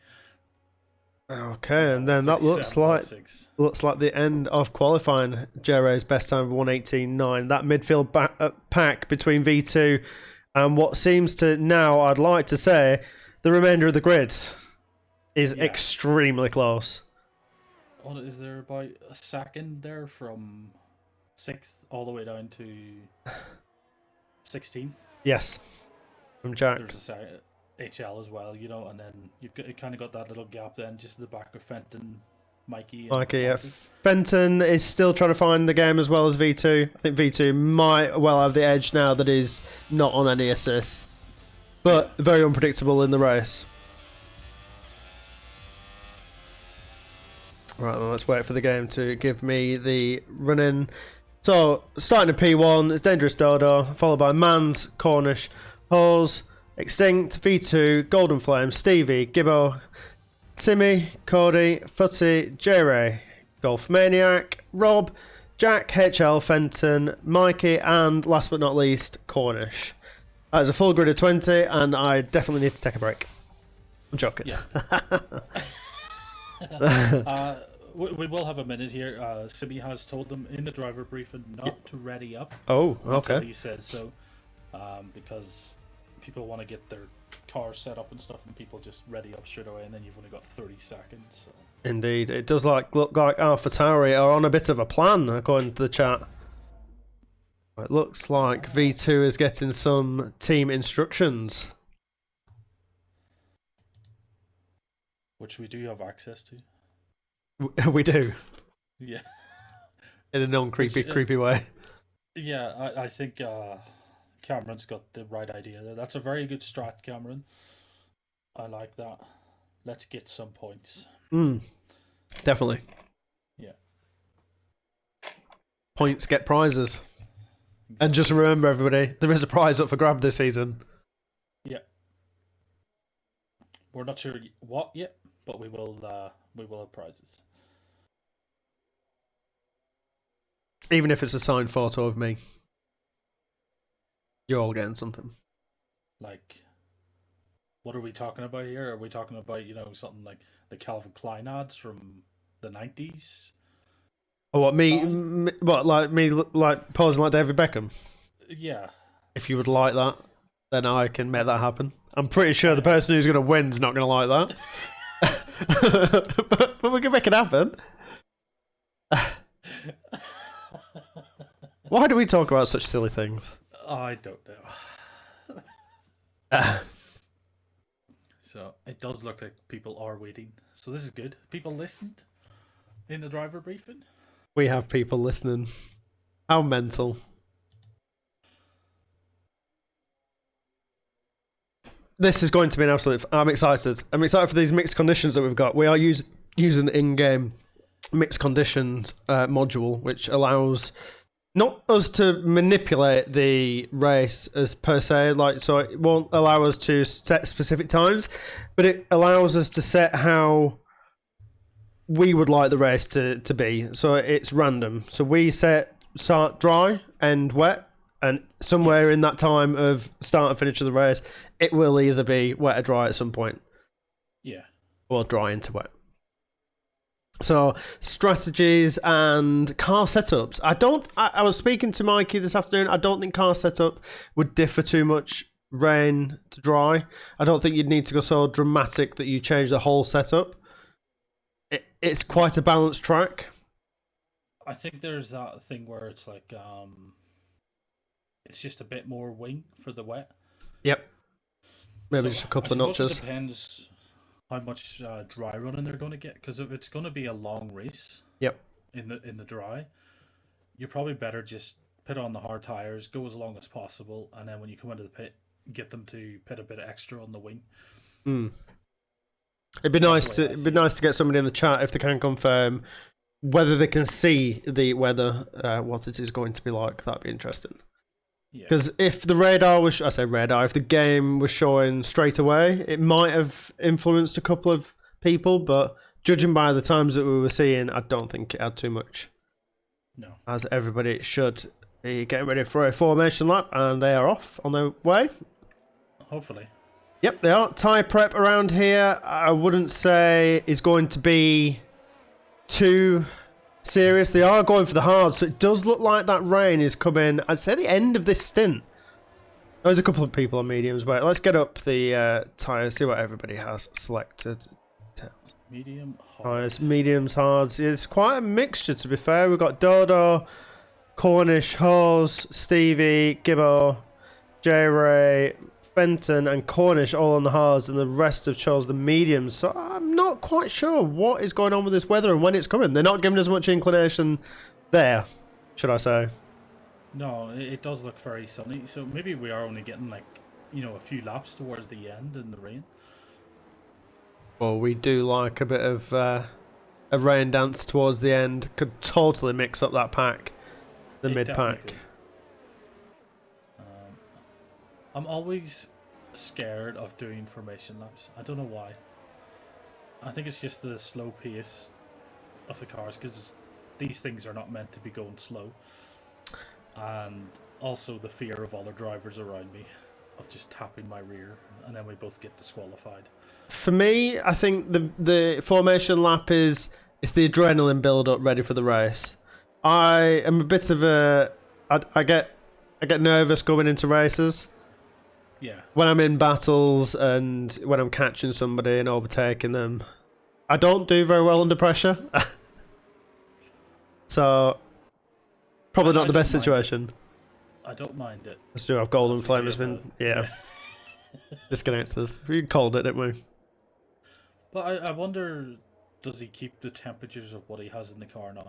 Okay, and then that looks like the end of qualifying. J-Ray's best time of 118.9. That midfield pack between V2 and what seems to now, I'd like to say, the remainder of the grid is extremely close. What is there, about a second there from 6th all the way down to 16th? Yes, from Jack. There's a HL as well, you know, and then you've kind of got that little gap then just at the back of Fenton, Mikey. Yeah. Fenton is still trying to find the game as well as V2. I think V2 might well have the edge now that he's not on any assists, but very unpredictable in the race. Right, then let's wait for the game to give me the run-in. So, starting at P1, it's Dangerous Dodo, followed by Mans, Cornish, Hose, Extinct, V2, Golden Flame, Stevie, Gibbo, Timmy, Cody, Footy, J-Ray, Golf Maniac, Rob, Jack, HL, Fenton, Mikey, and last but not least, Cornish. That is a full grid of 20, and I definitely need to take a break. I'm joking. Yeah. We will have a minute here. Simi has told them in the driver briefing not to ready up. Oh, okay. Until he says so, because people want to get their car set up and stuff, and people just ready up straight away, and then you've only got 30 seconds. So. Indeed, it does look like AlphaTauri are on a bit of a plan, according to the chat. It looks like V2 is getting some team instructions, which we do have access to. We do. Yeah. In a non-creepy way. Yeah, I think Cameron's got the right idea there. That's a very good strat, Cameron. I like that. Let's get some points. Definitely. Yeah. Points get prizes. Exactly. And just remember, everybody, there is a prize up for grab this season. Yeah. We're not sure what yet, but we will have prizes. Even if it's a signed photo of me. You're all getting something. Like, what are we talking about here? Are we talking about, something like the Calvin Klein ads from the 90s? Or what, Style? like posing like David Beckham? Yeah. If you would like that, then I can make that happen. I'm pretty sure the I- person who's going to win's not going to like that. but we can make it happen. Why do we talk about such silly things? I don't know. So it does look like people are waiting. So this is good. People listened in the driver briefing. We have people listening. How mental. This is going to be an absolute... I'm excited. I'm excited for these mixed conditions that we've got. We are using in-game mixed conditions module, which allows not us to manipulate the race as per se, so it won't allow us to set specific times, but it allows us to set how we would like the race to be. So it's random. So we set start dry, end wet, and somewhere in that time of start and finish of the race, it will either be wet or dry at some point. Yeah. Or dry into wet. So strategies and car setups. I was speaking to Mikey this afternoon. I don't think car setup would differ too much rain to dry. I don't think you'd need to go so dramatic that you change the whole setup. It's quite a balanced track. I think there's that thing where it's like it's just a bit more wing for the wet. Yep. Maybe So just a couple of I notches. suppose it depends how much dry running they're going to get, because if it's going to be a long race, Yep. in the dry, you're probably better just put on the hard tires, go as long as possible, and then when you come into the pit, get them to put a bit of extra on the wing. It'd be nice to get somebody in the chat if they can confirm whether they can see the weather, what it is going to be like. That'd be interesting. Because if the if the game was showing straight away, it might have influenced a couple of people, but judging by the times that we were seeing, I don't think it had too much. No. As everybody should be getting ready for a formation lap, and they are off on their way. Hopefully. Yep, they are. Tyre prep around here, I wouldn't say is going to be too serious. They are going for the hard, so it does look like that rain is coming. I'd say the end of this stint. There's a couple of people on mediums, but let's get up the tyres, see what everybody has selected. Medium, hard. Tyres, mediums, hards. It's quite a mixture, to be fair. We've got Dodo, Cornish, Hawes, Stevie, Gibbo, J-Ray, Fenton and Cornish all on the hards, and the rest have chose the mediums. So I'm not quite sure what is going on with this weather and when it's coming. They're not giving us much inclination there, should I say. No, it does look very sunny, so maybe we are only getting a few laps towards the end in the rain. Well, we do like a bit of a rain dance towards the end. Could totally mix up that pack, the mid-pack. I'm always scared of doing formation laps. I don't know why. I think it's just the slow pace of the cars, because these things are not meant to be going slow. And also the fear of other drivers around me, of just tapping my rear, and then we both get disqualified. For me, I think the formation lap it's the adrenaline build-up ready for the race. I am a bit of I get nervous going into races. Yeah. When I'm in battles and when I'm catching somebody and overtaking them, I don't do very well under pressure. So, probably not the best situation. I don't mind it. Let's do have Golden Flame has been, disconnected us. We called it, didn't we? But I wonder, does he keep the temperatures of what he has in the car now?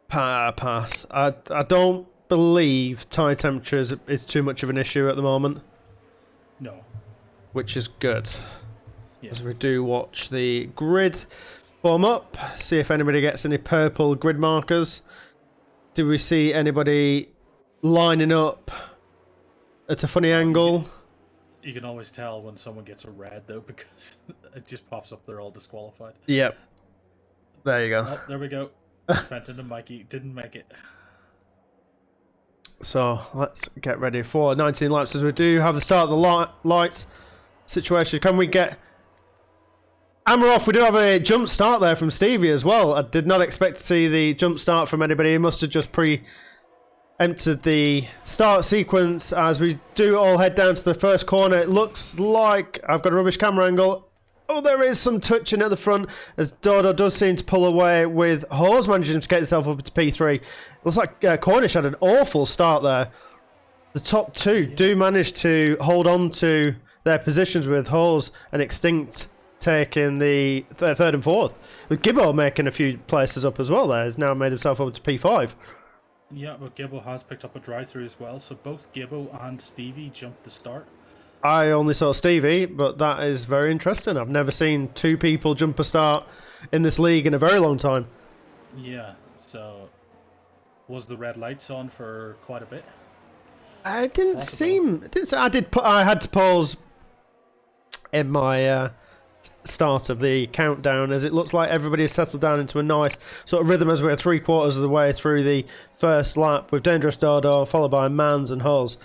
Pass. I don't believe tyre temperature is too much of an issue at the moment. No. Which is good. Yeah. As we do watch the grid form up, see if anybody gets any purple grid markers. Do we see anybody lining up at a funny angle? You can always tell when someone gets a red, though, because it just pops up they're all disqualified. Yep. There you go. Oh, there we go. Fenton and Mikey didn't make it. So let's get ready for 19 laps as we do have the start of the lights situation. Can we get hammer off? We do have a jump start there from Stevie as well. I did not expect to see the jump start from anybody. He must have just pre-empted the start sequence as we do all head down to the first corner. It looks like I've got a rubbish camera angle. Oh, there is some touching at the front as Dodo does seem to pull away with Hawes managing to get himself up to P3. Looks like Cornish had an awful start there. The top two do manage to hold on to their positions with Hawes and Extinct taking the third and fourth. With Gibbo making a few places up as well there. He's now made himself up to P5. Yeah, but Gibbo has picked up a drive-through as well, so both Gibbo and Stevie jumped the start. I only saw Stevie, but that is very interesting. I've never seen two people jump a start in this league in a very long time. Yeah, so was the red lights on for quite a bit? I didn't seem. I had to pause in my start of the countdown as it looks like everybody has settled down into a nice sort of rhythm as we're 3/4 of the way through the first lap with Dangerous Dodo followed by Mans and Hawes.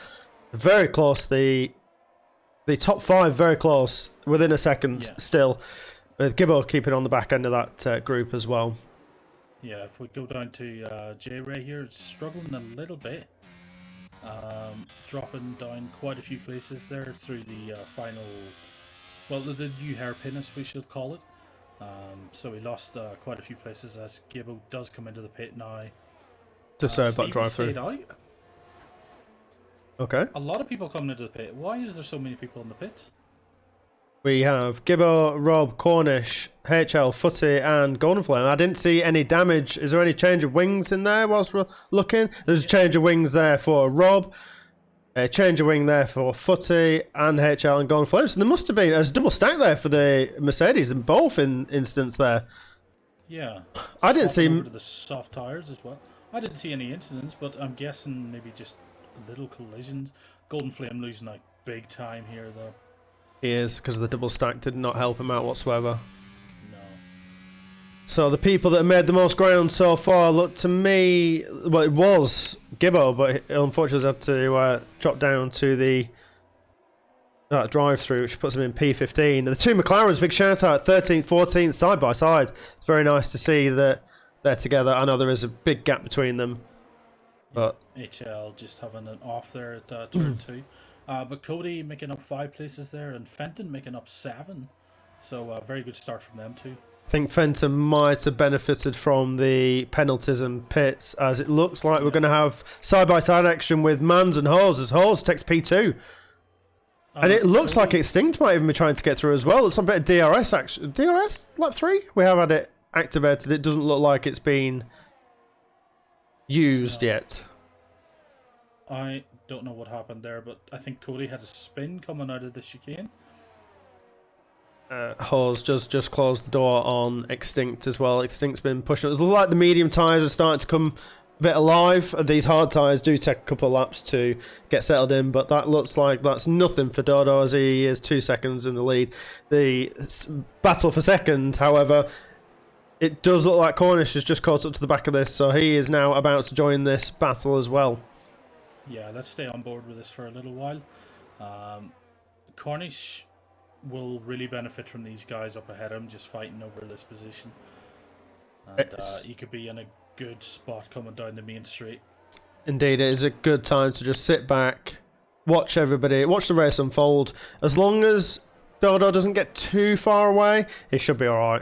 Very close. The top five very close within a second still, with Gibbo keeping on the back end of that group as well. Yeah, if we go down to J-Ray here, it's struggling a little bit. Dropping down quite a few places there through the final, well, the new hairpin as we should call it. So he lost quite a few places as Gibbo does come into the pit now. Just so about drive through. Okay. A lot of people coming into the pit. Why is there so many people in the pits? We have Gibbo, Rob, Cornish, HL, Footy and Golden Flame. I didn't see any damage. Is there any change of wings in there whilst we're looking? There's a change of wings there for Rob, a change of wing there for Footy and HL and Golden Flame. So there must have been a double stack there for the Mercedes in both instances there. Yeah. I didn't see over to the soft tyres as well. I didn't see any incidents, but I'm guessing maybe just little collisions. Golden Flame losing like big time here though. He is, because the double stack did not help him out whatsoever. No. So the people that have made the most ground so far look to me, well, it was Gibbo, but he unfortunately had to drop down to the drive through, which puts him in P15. And the two McLarens, big shout out, 13th, 14th, side by side. It's very nice to see that they're together. I know there is a big gap between them. But HL just having an off there at turn 2. But Cody making up 5 places there and Fenton making up 7. So a very good start from them too. I think Fenton might have benefited from the penalties and pits as it looks like we're going to have side-by-side action with Mans and Hawes as Hawes takes P2. And it looks like Extinct might even be trying to get through as well. It's a bit of DRS action. DRS? Lap 3? We have had it activated. It doesn't look like it's been used yet. I don't know what happened there, but I think Cody had a spin coming out of the chicane. Hawes just closed the door on Extinct as well. Extinct's been pushing. It looks like the medium tyres are starting to come a bit alive. These hard tyres do take a couple of laps to get settled in, but that looks like that's nothing for Dodo as he is 2 seconds in the lead. The battle for second, however, it does look like Cornish has just caught up to the back of this, so he is now about to join this battle as well. Yeah, let's stay on board with this for a little while. Cornish will really benefit from these guys up ahead of him just fighting over this position. And he could be in a good spot coming down the main straight. Indeed, it is a good time to just sit back, watch everybody, watch the race unfold. As long as Dodo doesn't get too far away, he should be alright.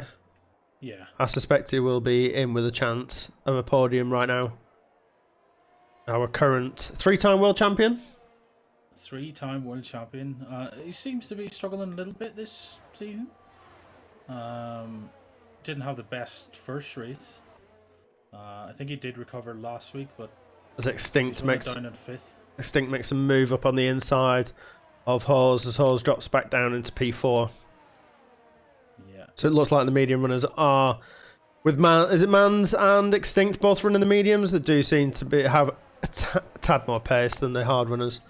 Yeah. I suspect he will be in with a chance of a podium right now. Our current 3-time world champion. 3-time world champion. He seems to be struggling a little bit this season. Didn't have the best first race. I think he did recover last week, but as Extinct makes down in 5th. Extinct makes a move up on the inside of Hawes as Hawes drops back down into P4. Yeah. So it looks like the medium runners are with is it Mans and Extinct both running the mediums that do seem to have a tad more pace than the hard runners.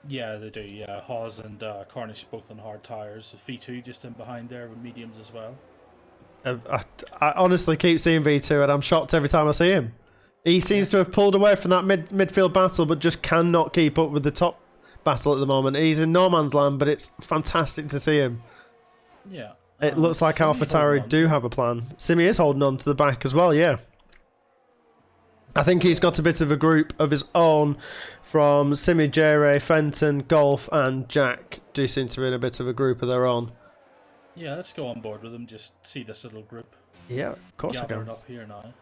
Yeah, they do. Yeah, Hawes and Cornish both on hard tyres. V2 just in behind there with mediums as well. I honestly keep seeing V2 and I'm shocked every time I see him. He seems to have pulled away from that midfield battle, but just cannot keep up with the top battle at the moment. He's in no man's land, but it's fantastic to see him. Yeah. It looks like AlphaTauri do have a plan. Simi is holding on to the back as well, yeah. I think he's got a bit of a group of his own from Simi, J-Ray, Fenton, Golf and Jack do seem to be in a bit of a group of their own. Yeah, let's go on board with them, just see this little group. Yeah, of course I gathered can. up here now.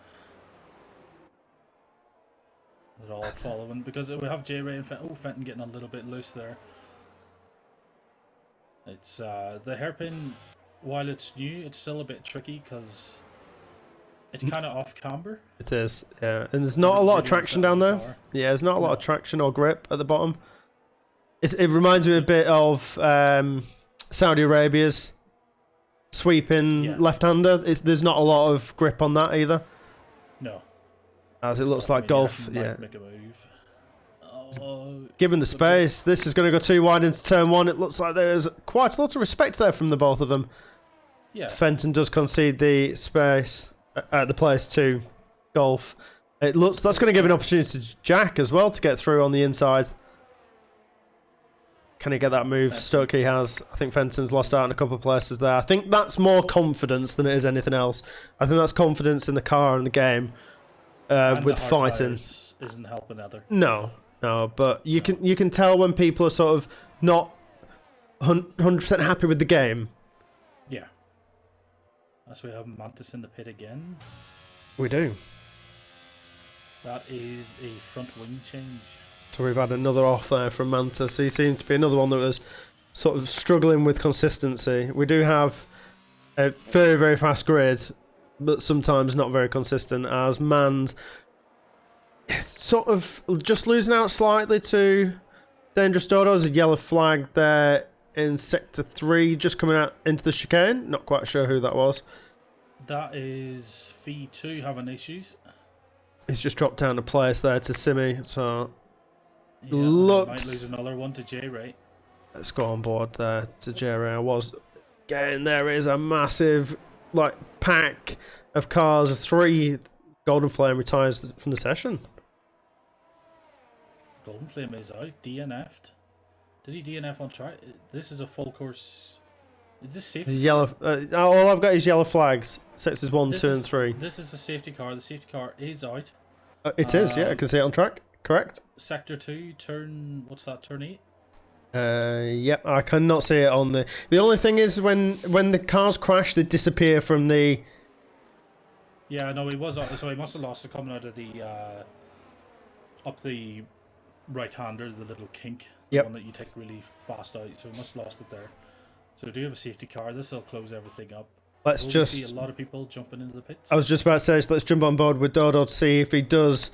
They're all following, because we have J-Ray and Fenton. Oh, Fenton getting a little bit loose there. It's the hairpin, while it's new, it's still a bit tricky because it's kind of off camber. It is, yeah. And there's not a lot of traction down there. Yeah, there's not a lot of traction or grip at the bottom. It reminds me a bit of Saudi Arabia's sweeping left-hander. There's not a lot of grip on that either. No. As it looks like Golf, yeah. Make a move. Oh, Given the space, this is going to go too wide into turn one. It looks like there's quite a lot of respect there from the both of them. Yeah. Fenton does concede the space at the place to Golf. It looks that's going to give an opportunity to Jack as well to get through on the inside. Can he get that move? Stuck he has. I think Fenton's lost out in a couple of places there. I think that's more confidence than it is anything else. I think that's confidence in the car and the game with fighting. Isn't helping either. No, but you can tell when people are sort of not 100% happy with the game. Yeah. As we have Mantis in the pit again. We do. That is a front wing change. So we've had another off there from Mantis. He seems to be another one that was sort of struggling with consistency. We do have a very, very fast grid, but sometimes not very consistent, as Mans sort of just losing out slightly to Dangerous Dodo. There's a yellow flag there in Sector 3, just coming out into the chicane. Not quite sure who that was. That is Fee 2 having issues. He's just dropped down a place there to Simi, so yeah, looks... might lose another one to J-Ray. Let's go on board there to J-Ray. Again, there is a massive pack of cars. 3 Golden Flame retires from the session. Golden Flame is out, DNF'd. Did he DNF on track? This is a full course. Is this safety? Yellow. All I've got is yellow flags. Sectors 1, 2, and 3. This is the safety car. The safety car is out. It is, yeah. I can see it on track. Correct. Sector 2, turn. What's that? Turn 8. Yep. I cannot see it on the. The only thing is when the cars crash, they disappear from the. Yeah, no, he was out, so he must have lost it coming out of the up the right-hander, the little kink, the one that you take really fast out. So he must have lost it there. So we do have a safety car. This will close everything up. Let's just see a lot of people jumping into the pits. I was just about to say, let's jump on board with Dodo to see if he does.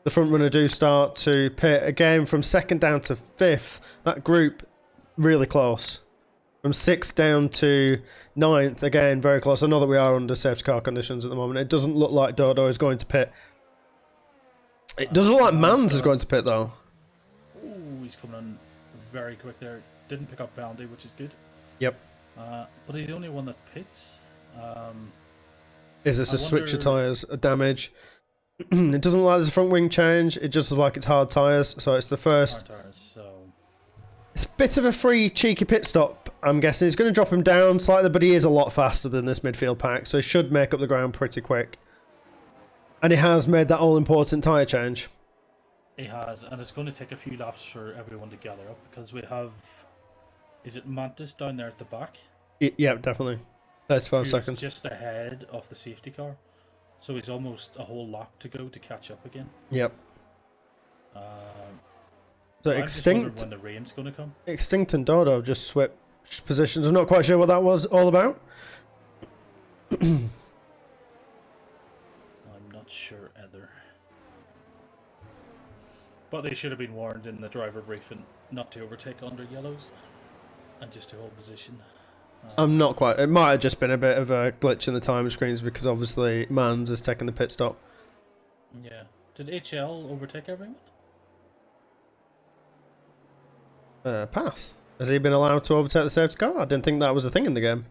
The front runner do start to pit again from 2nd down to 5th. That group really close. From 6th down to 9th, again very close. I know that we are under safety car conditions at the moment. It doesn't look like Dodo is going to pit. It doesn't look like Mans is going to pit though. Ooh, he's coming on very quick there. Didn't pick up penalty, which is good. Yep. But he's the only one that pits. Is this a switch of tyres, a damage? It doesn't look like there's a front wing change. It just looks like it's hard tyres. So it's the first. Hard tyres, so. It's a bit of a free, cheeky pit stop, I'm guessing. It's going to drop him down slightly, but he is a lot faster than this midfield pack, so he should make up the ground pretty quick. And he has made that all-important tyre change. He has, and it's going to take a few laps for everyone to gather up, because we have... Is it Mantis down there at the back? Yeah, definitely. 35 seconds. Just ahead of the safety car. So he's almost a whole lap to go to catch up again. Yep. So Extinct, when the rain's going to come. Extinct and Dodo just switched positions. I'm not quite sure what that was all about. I'm not sure either. But they should have been warned in the driver briefing not to overtake under yellows and just to hold position. I'm not quite. It might have just been a bit of a glitch in the time screens because obviously Mans is taking the pit stop. Yeah. Did HL overtake everyone? Pass. Has he been allowed to overtake the safety car? I didn't think that was a thing in the game.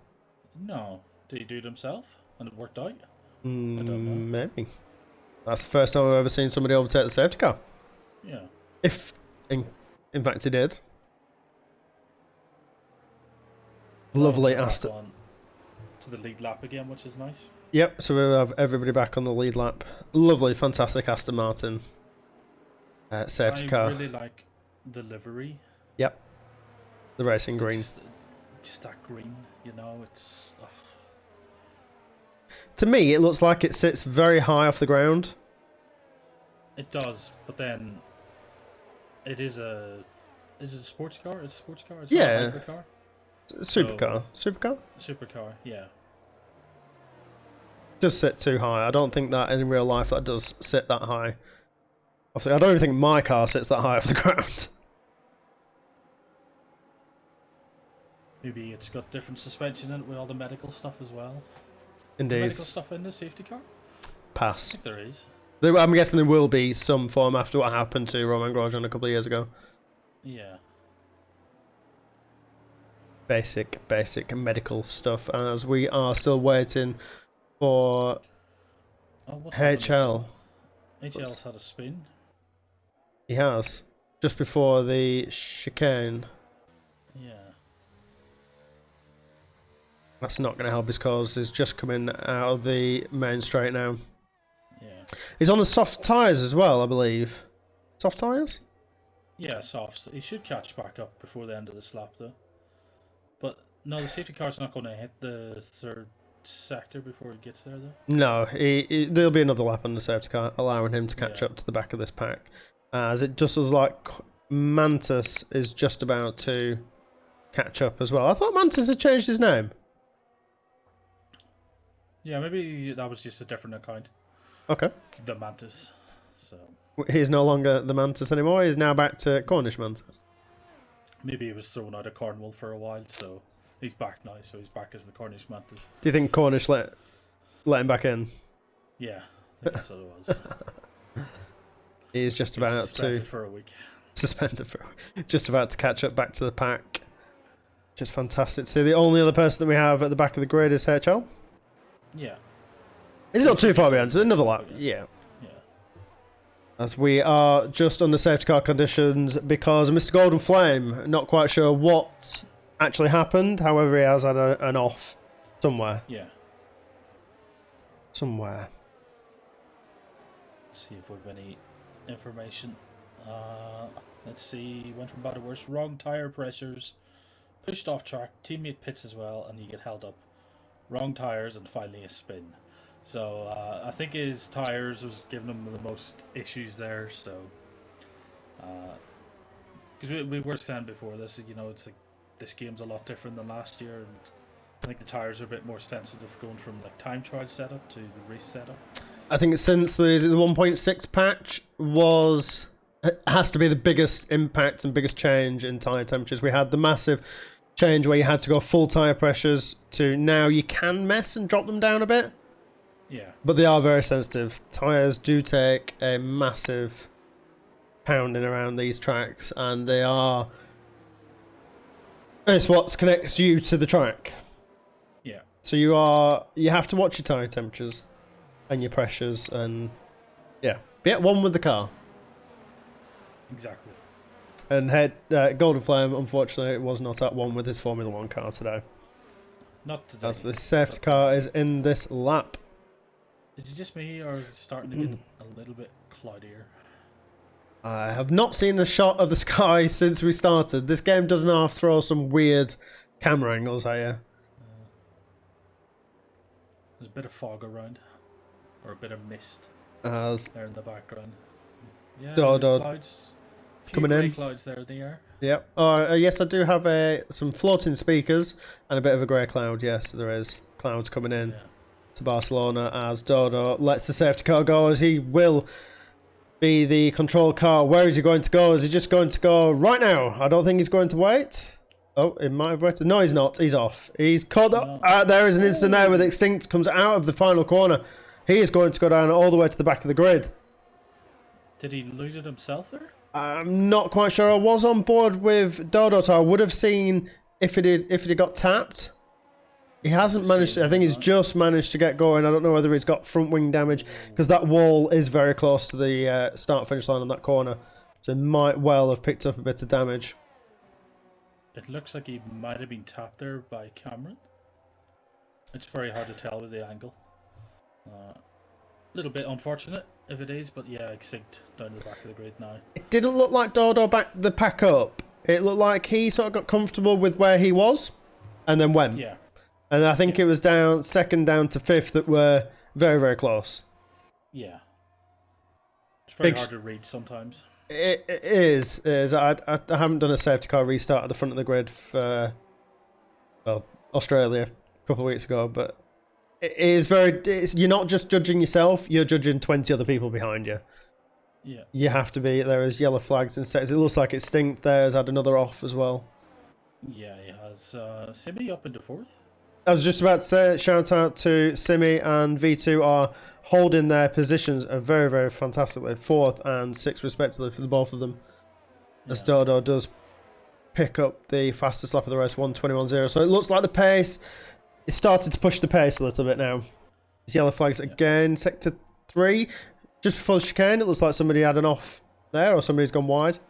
No. Did he do it himself and it worked out? I don't know. Maybe. That's the first time I've ever seen somebody overtake the safety car. Yeah. If, in fact, he did. Lovely Aston. On to the lead lap again, which is nice. Yep, so we have everybody back on the lead lap. Lovely, fantastic Aston Martin safety car. I really like the livery. Yep, the racing green. Just that green, you know, it's... Oh. To me, it looks like it sits very high off the ground. It does, but then it is a... Is it a sports car? It's a sports car? It's not a hypercar? Supercar. Supercar? Supercar, yeah. Does sit too high. I don't think that in real life that does sit that high. I don't even think my car sits that high off the ground. Maybe it's got different suspension in it with all the medical stuff as well. Indeed. Is there medical stuff in the safety car? I Pass. think there is. I'm guessing there will be some form after what happened to Romain Grosjean a couple of years ago. Yeah. Basic medical stuff, as we are still waiting for HL. HL's had a spin. He has, just before the chicane. Yeah. That's not going to help his cause. He's just coming out of the main straight now. Yeah. He's on the soft tyres as well, I believe. Soft tyres? Yeah, softs. He should catch back up before the end of this lap, though. But no, the safety car's not going to hit the third sector before he gets there, though. No, there'll be another lap on the safety car, allowing him to catch up to the back of this pack. As it just looks like Mantis is just about to catch up as well. I thought Mantis had changed his name. Yeah, maybe that was just a different account. Okay. The Mantis. So he's no longer the Mantis anymore. He's now back to Cornish Mantis. Maybe he was thrown out of Cornwall for a while, so he's back now. So he's back as the Cornish Mantis. Do you think Cornish let him back in? Yeah, I think that's what it was. He's just about suspended for a week. Suspended for just about to catch up back to the pack. Just fantastic. See, the only other person that we have at the back of the grid is HL. Yeah. He's not too far behind. Another lap. Yeah. As we are just on the safety car conditions because Mr. Golden Flame, not quite sure what actually happened. However, he has had an off somewhere. Yeah. Somewhere. Let's see if we have any information. Let's see. Went from bad to worse. Wrong tyre pressures. Pushed off track. Teammate pits as well, and you get held up. Wrong tyres, and finally a spin. So I think his tyres was giving him the most issues there. So because we were saying before this, you know, it's like this game's a lot different than last year, and I think the tyres are a bit more sensitive going from like time trial setup to the race setup. I think since the 1.6 patch has to be the biggest impact and biggest change in tyre temperatures. We had the massive change where you had to go full tyre pressures to now you can mess and drop them down a bit. Yeah. But they are very sensitive. Tyres do take a massive pounding around these tracks, and it's what connects you to the track. Yeah. So you have to watch your tyre temperatures and your pressures, and be at one with the car. Exactly. And Golden Flame, unfortunately, was not at one with his Formula 1 car today. Not today. As the safety car is in this lap. Is it just me, or is it starting to get a little bit cloudier? I have not seen a shot of the sky since we started. This game does not throw some weird camera angles here. There's a bit of fog around, or a bit of mist there in the background. Yeah, clouds coming in. Clouds there in the air. Yep. Yes, I do have some floating speakers and a bit of a grey cloud. Yes, there is clouds coming in to Barcelona as Dodo lets the safety car go, as he will be the control car. Where is he going to go? Is he just going to go right now? I don't think he's going to wait. Oh, it might have waited. No, he's not. He's off. He's caught up. There is an instant there with Extinct comes out of the final corner. He is going to go down all the way to the back of the grid. Did he lose it himself there? I'm not quite sure. I was on board with Dodo, so I would have seen if it had got tapped. He hasn't managed. I think he's just managed to get going. I don't know whether he's got front wing damage because that wall is very close to the start finish line on that corner, so he might well have picked up a bit of damage. It looks like he might have been tapped there by Cameron. It's very hard to tell with the angle. A little bit unfortunate if it is, but yeah, extinct down to the back of the grid now. It didn't look like Dodo backed the pack up. It looked like he sort of got comfortable with where he was, and then went. Yeah. And I think it was second down to fifth that were very, very close. Yeah. It's very hard to read sometimes. It is. I haven't done a safety car restart at the front of the grid for, well, Australia a couple of weeks ago, but it is you're not just judging yourself, you're judging 20 other people behind you. Yeah. You have to be. There is yellow flags and sets. It looks like it's Stink there has had another off as well. Yeah, he has Simi up into fourth. I was just about to say, shout out to Simi and V2 are holding their positions very, very fantastically. Fourth and sixth respectively for the both of them. As Dodo does pick up the fastest lap of the race, 1:21.0. So it looks like the pace is starting to push the pace a little bit now. Yellow flags again, sector 3. Just before the chicane, it looks like somebody had an off there or somebody's gone wide.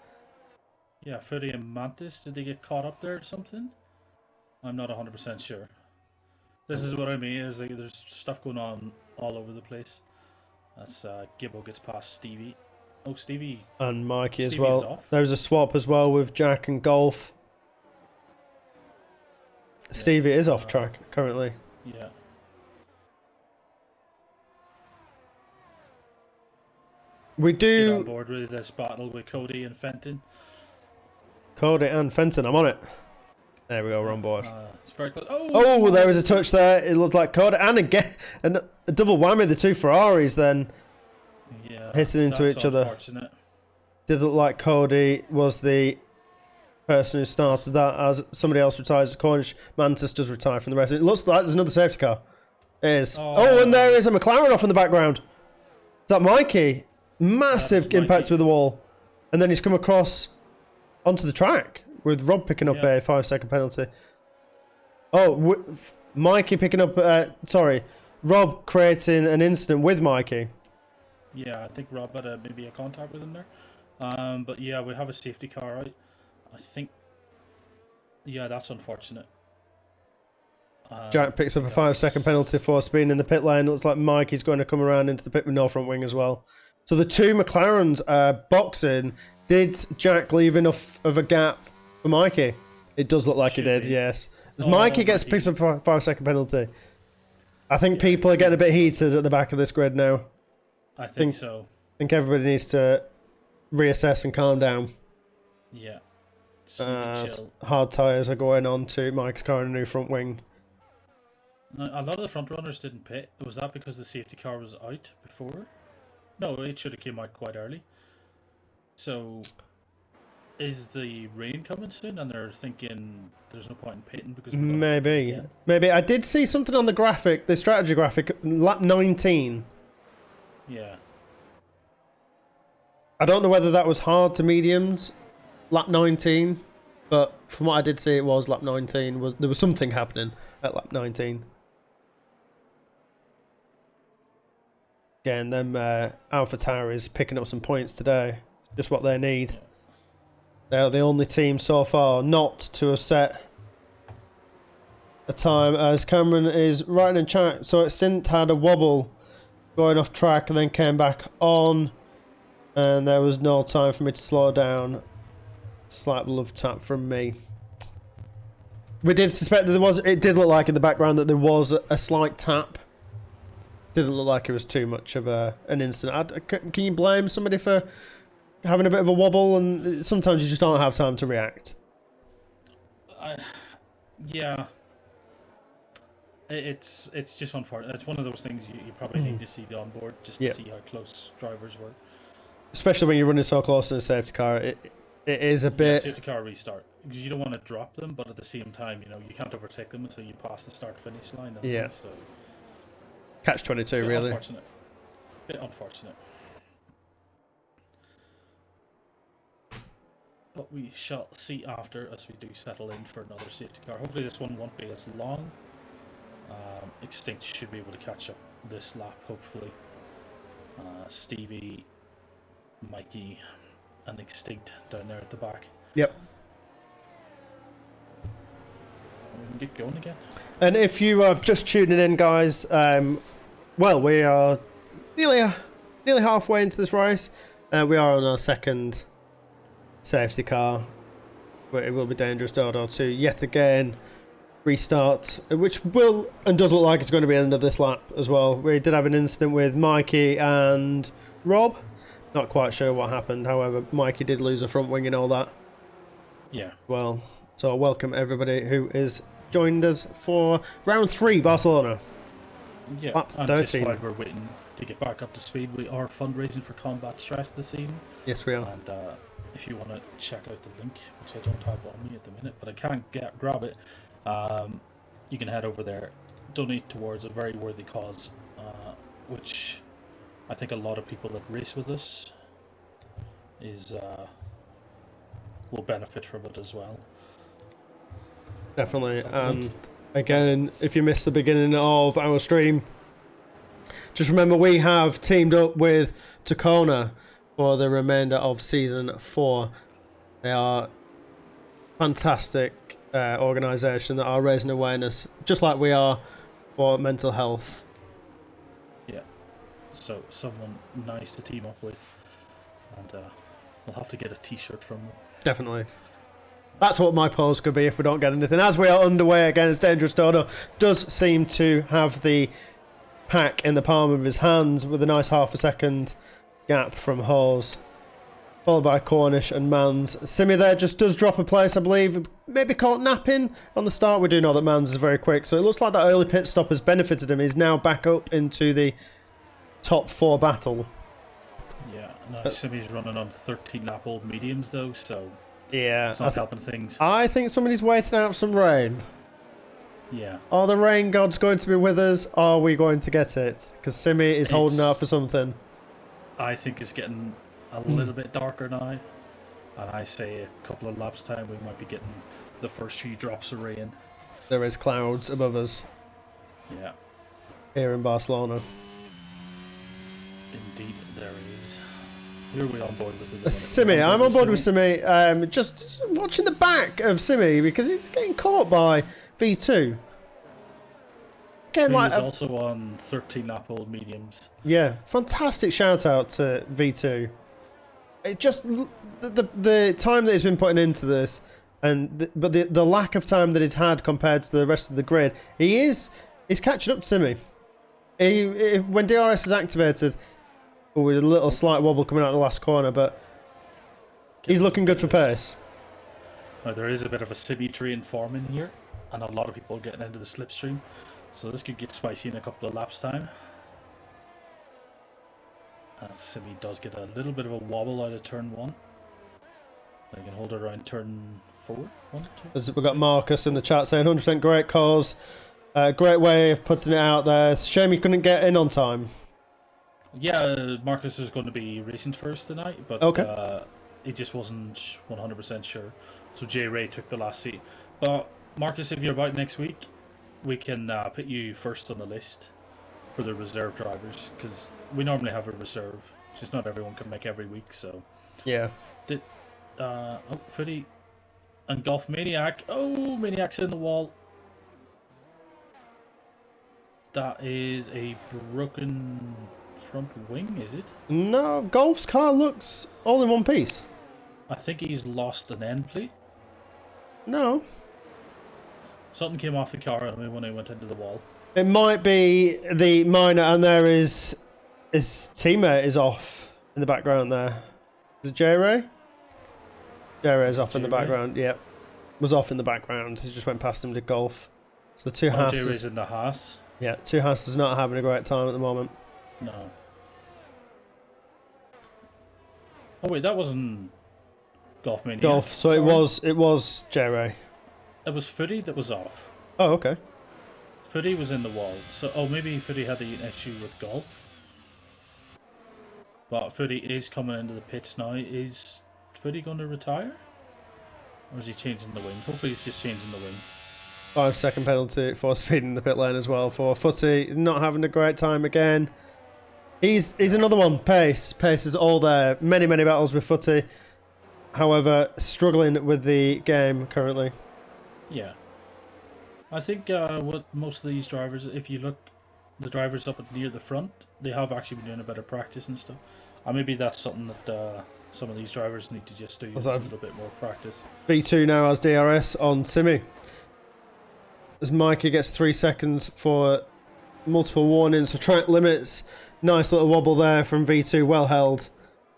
Yeah, Freddy and Mantis, did they get caught up there or something? I'm not 100% sure. This is what I mean, is like there's stuff going on all over the place. That's Gibbo gets past Stevie. Oh, Stevie. And Mikey as Stevie well. is off. There's a swap as well with Jack and Golf. Stevie is off track currently. Yeah. We Let's do. get on board with this battle with Cody and Fenton. Cody and Fenton, I'm on it. There we go, we're on board. It's very close. Oh, there was a touch there. It looked like Cody, and again, a double whammy. The two Ferraris then hitting into each other. Did look like Cody was the person who started that, as somebody else retires. Cornish Mantis does retire from the race. It looks like there's another safety car. It is. Oh, and there is a McLaren off in the background. Is that Mikey? Massive impact with the wall. And then he's come across onto the track with Rob picking up a 5-second penalty. Oh, Mikey picking up... sorry, Rob creating an incident with Mikey. Yeah, I think Rob had maybe a contact with him there. But yeah, we have a safety car out. I think... Yeah, that's unfortunate. Jack picks up a 5-second penalty for speeding in the pit lane. It looks like Mikey's going to come around into the pit with no front wing as well. So the two McLarens boxing. Did Jack leave enough of a gap for Mikey? It does look like he did, yes. As Mikey picks up a 5-second penalty. I think people are getting a bit heated at the back of this grid now. I think so. I think everybody needs to reassess and calm down. Yeah. Hard tyres are going on to Mike's car and a new front wing. A lot of the front runners didn't pit. Was that because the safety car was out before? No, it should have came out quite early. So, is the rain coming soon? And they're thinking there's no point in pitting because maybe. I did see something on the graphic, the strategy graphic, lap 19. Yeah. I don't know whether that was hard to mediums, lap 19, but from what I did see, it was lap 19. There was something happening at lap 19. Again, them AlphaTauri is picking up some points today. Just what they need. Yeah. They're the only team so far not to have set a time, as Cameron is writing in chat. So it Sint had a wobble going off track and then came back on, and there was no time for me to slow down. Slight love tap from me. We did suspect that it did look like in the background that there was a slight tap. Didn't look like it was too much of an incident. Can you blame somebody for having a bit of a wobble? And sometimes you just don't have time to react. Yeah. It's just unfortunate. It's one of those things you probably need to see on board just to see how close drivers were. Especially when you're running so close in a safety car, it is a bit. Safety car restart, because you don't want to drop them, but at the same time, you can't overtake them until you pass the start-finish line. Yeah. So Catch-22, really. Bit unfortunate. But we shall see after, as we do settle in for another safety car. Hopefully this one won't be as long. Extinct should be able to catch up this lap, hopefully. Stevie, Mikey, and Extinct down there at the back. Yep. We can get going again. And if you are just tuning in, guys, well, we are nearly halfway into this race. We are on our second safety car, but it will be dangerous Dodo to yet again restart, which will and does look like it's going to be the end of this lap as well. We did have an incident with Mikey and Rob. Not quite sure what happened, however, Mikey did lose a front wing and all that. Yeah. Well, so I welcome everybody who is joined us for round 3 Barcelona. Yeah, Lap and just 13. while we're waiting to get back up to speed, we are fundraising for Combat Stress this season. Yes, we are. And if you want to check out the link, which I don't have on me at the minute, but I can't grab it, you can head over there, donate towards a very worthy cause, which I think a lot of people that race with us will benefit from it as well. Definitely. And again, if you missed the beginning of our stream, just remember we have teamed up with Tacona for the remainder of season 4. They are fantastic organisation that are raising awareness, just like we are, for mental health. Yeah. So someone nice to team up with, and we'll have to get a T-shirt from them. Definitely. That's what my pose could be if we don't get anything. As we are underway again, as Dangerous Dodo does seem to have the pack in the palm of his hands with a nice half a second gap from Hawes, followed by Cornish and Mans. Simi there just does drop a place, I believe, maybe caught napping on the start. We do know that Mans is very quick, so it looks like that early pit stop has benefited him. He's now back up into the top 4 battle. Yeah, no, Simi's running on 13 lap old mediums though, so yeah, it's not helping things. I think somebody's waiting out some rain. Yeah. Are the rain gods going to be with us? Are we going to get it? Because Simi is holding out for something. I think it's getting a little bit darker now, and I say a couple of laps time we might be getting the first few drops of rain. There is clouds above us. Yeah. Here in Barcelona. Indeed, there is. Who are we on board with? Simi, I'm on board with Simi. Just watching the back of Simi because he's getting caught by V2. Again, He's also on 13 lap old mediums. Yeah, fantastic shout out to V2. It just the time that he's been putting into this, and but the lack of time that he's had compared to the rest of the grid, he's catching up to Simi. When DRS is activated, with a little slight wobble coming out of the last corner, but he's looking good for pace. Now, there is a bit of a Simi train forming here, and a lot of people getting into the slipstream, so this could get spicy in a couple of laps time. Simi does get a little bit of a wobble out of turn 1. They can hold it around turn 4. 1, 2. We've got Marcus in the chat saying 100% great cause, great way of putting it out there. Shame he couldn't get in on time. Yeah, Marcus is going to be racing first tonight, but okay. He just wasn't 100% sure. So J Ray took the last seat. But Marcus, if you're about next week, we can put you first on the list for the reserve drivers, because we normally have a reserve. Just not everyone can make every week, so yeah. Footy and Golf Maniac. Oh, Maniac's in the wall. That is a broken front wing, is it? No, Golf's car looks all in one piece. I think he's lost an end plate. No. Something came off the car when he went into the wall. It might be the minor, and there is his teammate is off in the background there. Is it J-Ray? J-Ray's off in the background, yep. Was off in the background. He just went past him to Golf. So the two Haas. J-Ray's in the Haas. Yeah, two Haas is not having a great time at the moment. No. Oh wait, that wasn't Golf Maniac. Golf, so sorry. it was J-Ray. It was Footy that was off. Oh, okay. Footy was in the wall, so maybe Footy had an issue with Golf. But Footy is coming into the pits now. Is Footy going to retire? Or is he changing the wing? Hopefully he's just changing the wing. 5-second penalty for speeding the pit lane as well for Footy. Not having a great time again. He's another one. Pace is all there. Many battles with Footy. However, struggling with the game currently. Yeah. I think with most of these drivers, if you look, the drivers up near the front, they have actually been doing a better practice and stuff. And maybe that's something that some of these drivers need to just do a little bit more practice. V2 now has DRS on Simi. As Mikey gets 3 seconds for multiple warnings for track limits. Nice little wobble there from V2, well held.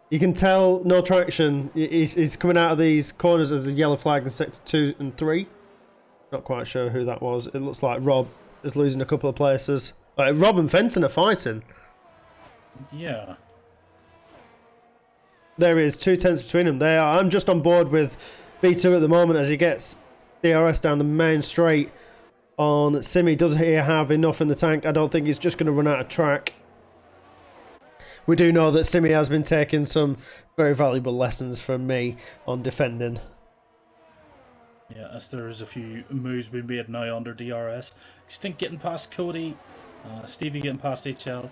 You can tell no traction. He's coming out of these corners as a yellow flag in sector 2 and 3. Not quite sure who that was. It looks like Rob is losing a couple of places. Rob and Fenton are fighting. Yeah. There is 2 tenths between them. I'm just on board with V2 at the moment as he gets DRS down the main straight on Simi. Does he have enough in the tank? I don't think he's just going to run out of track. We do know that Simi has been taking some very valuable lessons from me on defending. Yeah, as there's a few moves being made now under DRS. Stink getting past Cody, Stevie getting past HL,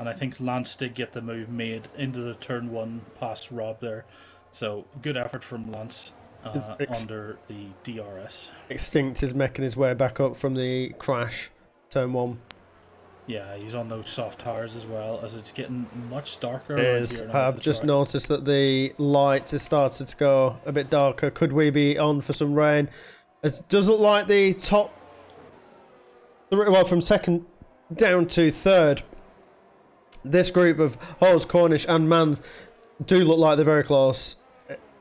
and I think Lance did get the move made into the turn 1 past Rob there. So good effort from Lance under the DRS. Extinct is making his way back up from the crash, turn 1. Yeah, he's on those soft tires as well, as it's getting much darker. It is. I've just noticed that the light has started to go a bit darker. Could we be on for some rain? It does look like the top, well, from second down to third, this group of Hawes, Cornish and Mann do look like they're very close.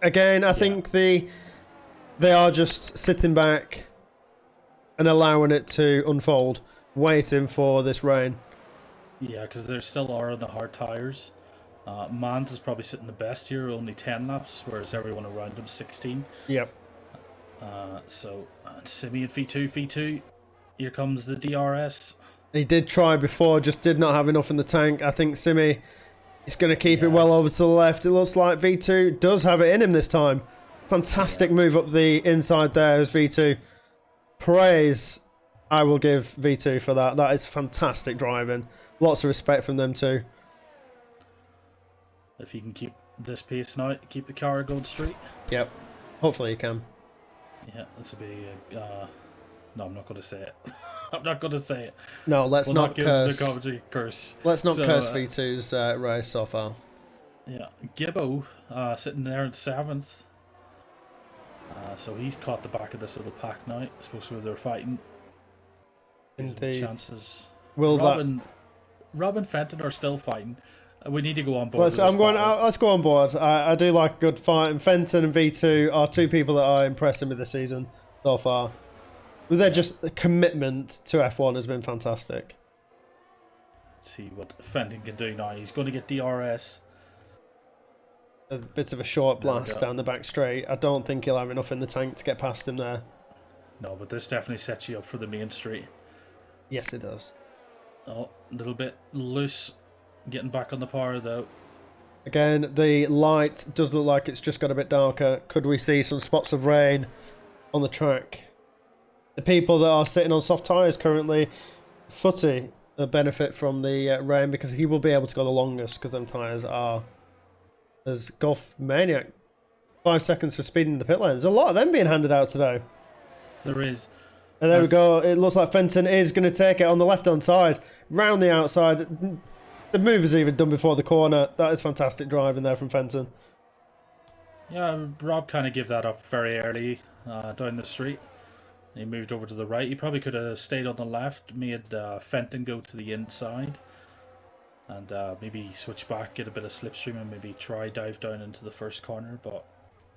Again, I think they are just sitting back and allowing it to unfold, waiting for this rain. Yeah, because there still are on the hard tyres. Mans is probably sitting the best here, only 10 laps, whereas everyone around him 16. Yep. So Simi and V2, here comes the DRS. He did try before, just did not have enough in the tank. I think Simi is going to keep it well over to the left. It looks like V2 does have it in him this time. Fantastic move up the inside there as V2. Praise I will give V2 for that. That is fantastic driving. Lots of respect from them too. If he can keep this pace now, keep the car going straight. Yep. Hopefully he can. Yeah, this will be... no, I'm not going to say it. I'm not going to say it. No, let's we'll not curse. The commentary curse. Let's not curse V2's race so far. Yeah, Gibbo sitting there in 7th. So he's caught the back of this little pack now. I suppose where they're fighting. Indeed. Chances. Will Rob and Fenton are still fighting. We need to go on board. Let's go on board. I do like a good fight, and Fenton and V2 are 2 people that are impressing me this season so far. But their just commitment to F1 has been fantastic. Let's see what Fenton can do now. He's going to get DRS. A bit of a short blast down the back straight. I don't think he'll have enough in the tank to get past him there. No, but this definitely sets you up for the main straight. Yes, it does. Oh, a little bit loose. Getting back on the power though. Again, the light does look like it's just got a bit darker. Could we see some spots of rain on the track? The people that are sitting on soft tyres currently, Footy, benefit from the rain because he will be able to go the longest because them tyres are as Golf Maniac. 5 seconds for speeding the pit lane. There's a lot of them being handed out today. There is. And there we go. It looks like Fenton is going to take it on the left-hand side, round the outside. The move is even done before the corner. That is fantastic driving there from Fenton. Yeah, Rob kind of gave that up very early down the street. He moved over to the right. He probably could have stayed on the left, made Fenton go to the inside, and maybe switch back, get a bit of slipstream, and maybe try dive down into the first corner. But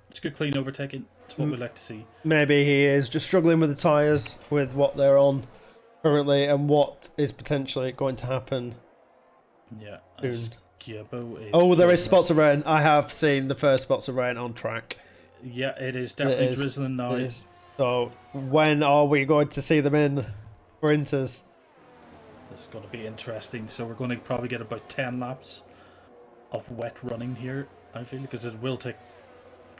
it's good clean overtaking. It's what we like to see. Maybe he is just struggling with the tyres, with what they're on currently, and what is potentially going to happen. Yeah. There is spots of rain. I have seen the first spots of rain on track. Yeah, it is definitely drizzling now. So when are we going to see them in for Inters? This is going to be interesting. So we're going to probably get about 10 laps of wet running here, I feel, because it will take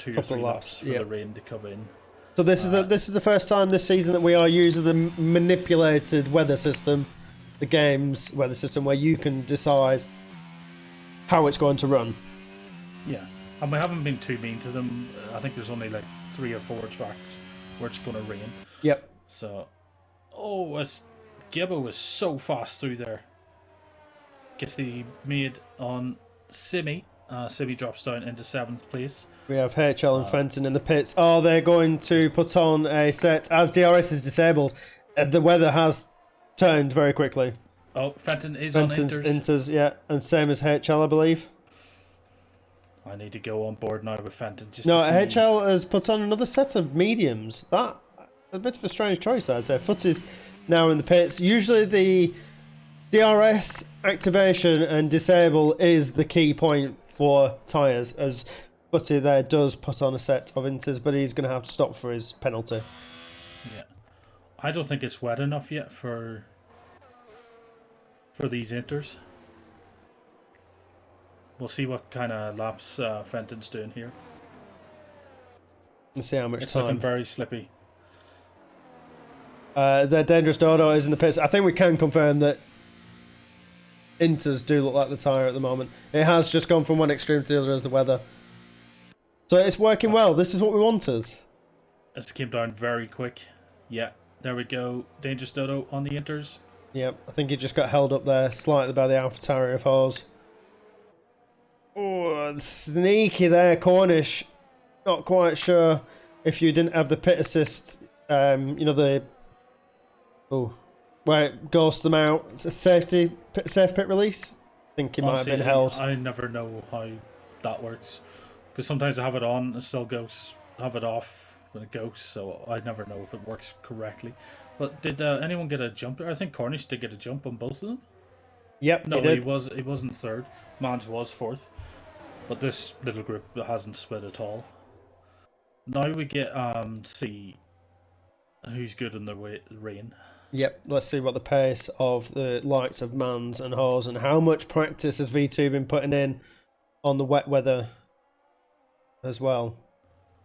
2 or 3 laps for the rain to come in. So this is the first time this season that we are using the manipulated weather system, the game's weather system, where you can decide how it's going to run. Yeah, and we haven't been too mean to them. I think there's only like 3 or 4 tracks where it's going to rain. Yep. So, Gibbo was so fast through there. Gets the mid on Simi. Simi drops down into 7th place. We have HL and Fenton in the pits. Oh, they're going to put on a set as DRS is disabled. The weather has turned very quickly. Oh, Fenton is Fenton's on inters, yeah, and same as HL, I believe. I need to go on board now with Fenton. HL has put on another set of mediums. That a bit of a strange choice, I'd say. Footy's now in the pits. Usually the DRS activation and disable is the key point for tyres, as Footy there does put on a set of inters, but he's going to have to stop for his penalty. Yeah, I don't think it's wet enough yet for these inters. We'll see what kind of laps Fenton's doing here. Let's see how much it's time. It's looking very slippy. The Dangerous Dodo is in the pits. I think we can confirm that inters do look like the tyre at the moment. It has just gone from one extreme to the other as the weather. So it's working well. This is what we wanted. This came down very quick. Yeah, there we go. Dangerous Dodo on the inters. Yep, I think he just got held up there slightly by the AlphaTauri of Hawes. Oh, sneaky there, Cornish. Not quite sure if you didn't have the pit assist. You know where it ghosts them out. It's a safe pit release. I think he might have been held. I never know how that works, because sometimes I have it on, it still goes. Have it off when it goes, so I never know if it works correctly. But did anyone get a jump? I think Cornish did get a jump on both of them. Yep, no, he wasn't third. Mans was 4th. But this little group hasn't split at all. Now we get see who's good in the rain. Yep, let's see what the pace of the likes of Mans and Hawes and how much practice has V2 been putting in on the wet weather as well.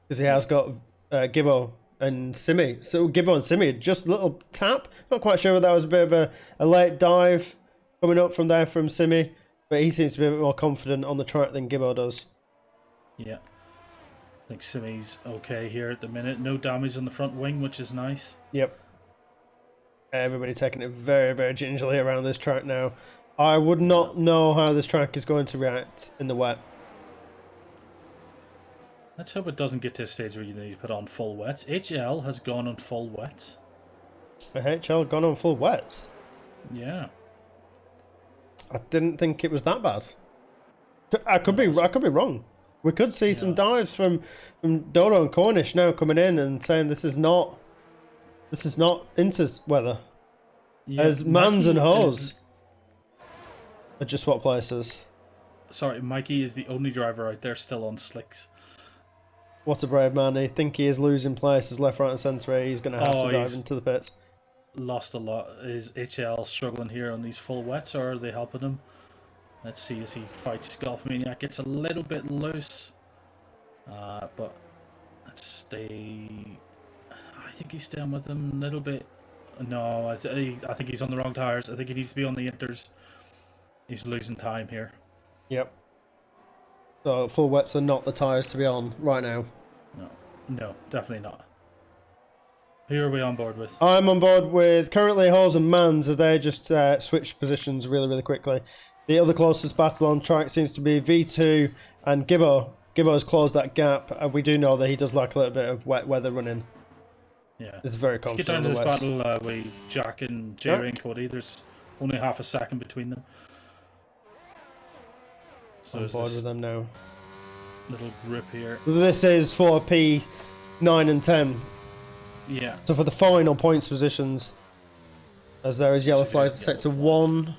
Because he has got Gibbo and Simi. So Gibbo and Simi, just a little tap. Not quite sure whether that was a bit of a late dive coming up from there from Simi. But he seems to be a bit more confident on the track than Gibbo does. Yeah. I think Simi's okay here at the minute. No damage on the front wing, which is nice. Yep. Everybody taking it very, very gingerly around this track now. I would not know how this track is going to react in the wet. Let's hope it doesn't get to a stage where you need to put on full wets. HL has gone on full wets. HL gone on full wets? Yeah. I didn't think it was that bad. I could be wrong. We could see some dives from Dodo and Cornish now coming in and saying this is not Inter's weather. Yeah, as Mans and Hawes are just swapped places. Sorry, Mikey is the only driver out there still on slicks. What a brave man. I think he is losing places left, right and centre. He's going to have to dive into the pits. Lost a lot. Is HL struggling here on these full wets, or are they helping him? Let's see as he fights Golf Maniac. Gets a little bit loose, but let's stay. I think he's staying with him a little bit. No, I think he's on the wrong tyres. I think he needs to be on the inters. He's losing time here. Yep. So full wets are not the tyres to be on right now. No, definitely not. Who are we on board with? I'm on board with currently Hawes and Mans. They just switched positions really, really quickly. The other closest battle on track seems to be V2 and Gibbo. Gibbo has closed that gap. We do know that he does like a little bit of wet weather running. Yeah. It's very confident. Let's get down to this battle with Jack and Jerry and Cody. There's only half a second between them. So I'm on board with them now. Little group here. This is for P9 and 10. Yeah. So for the final points positions, as there is yellow flags in sector 1.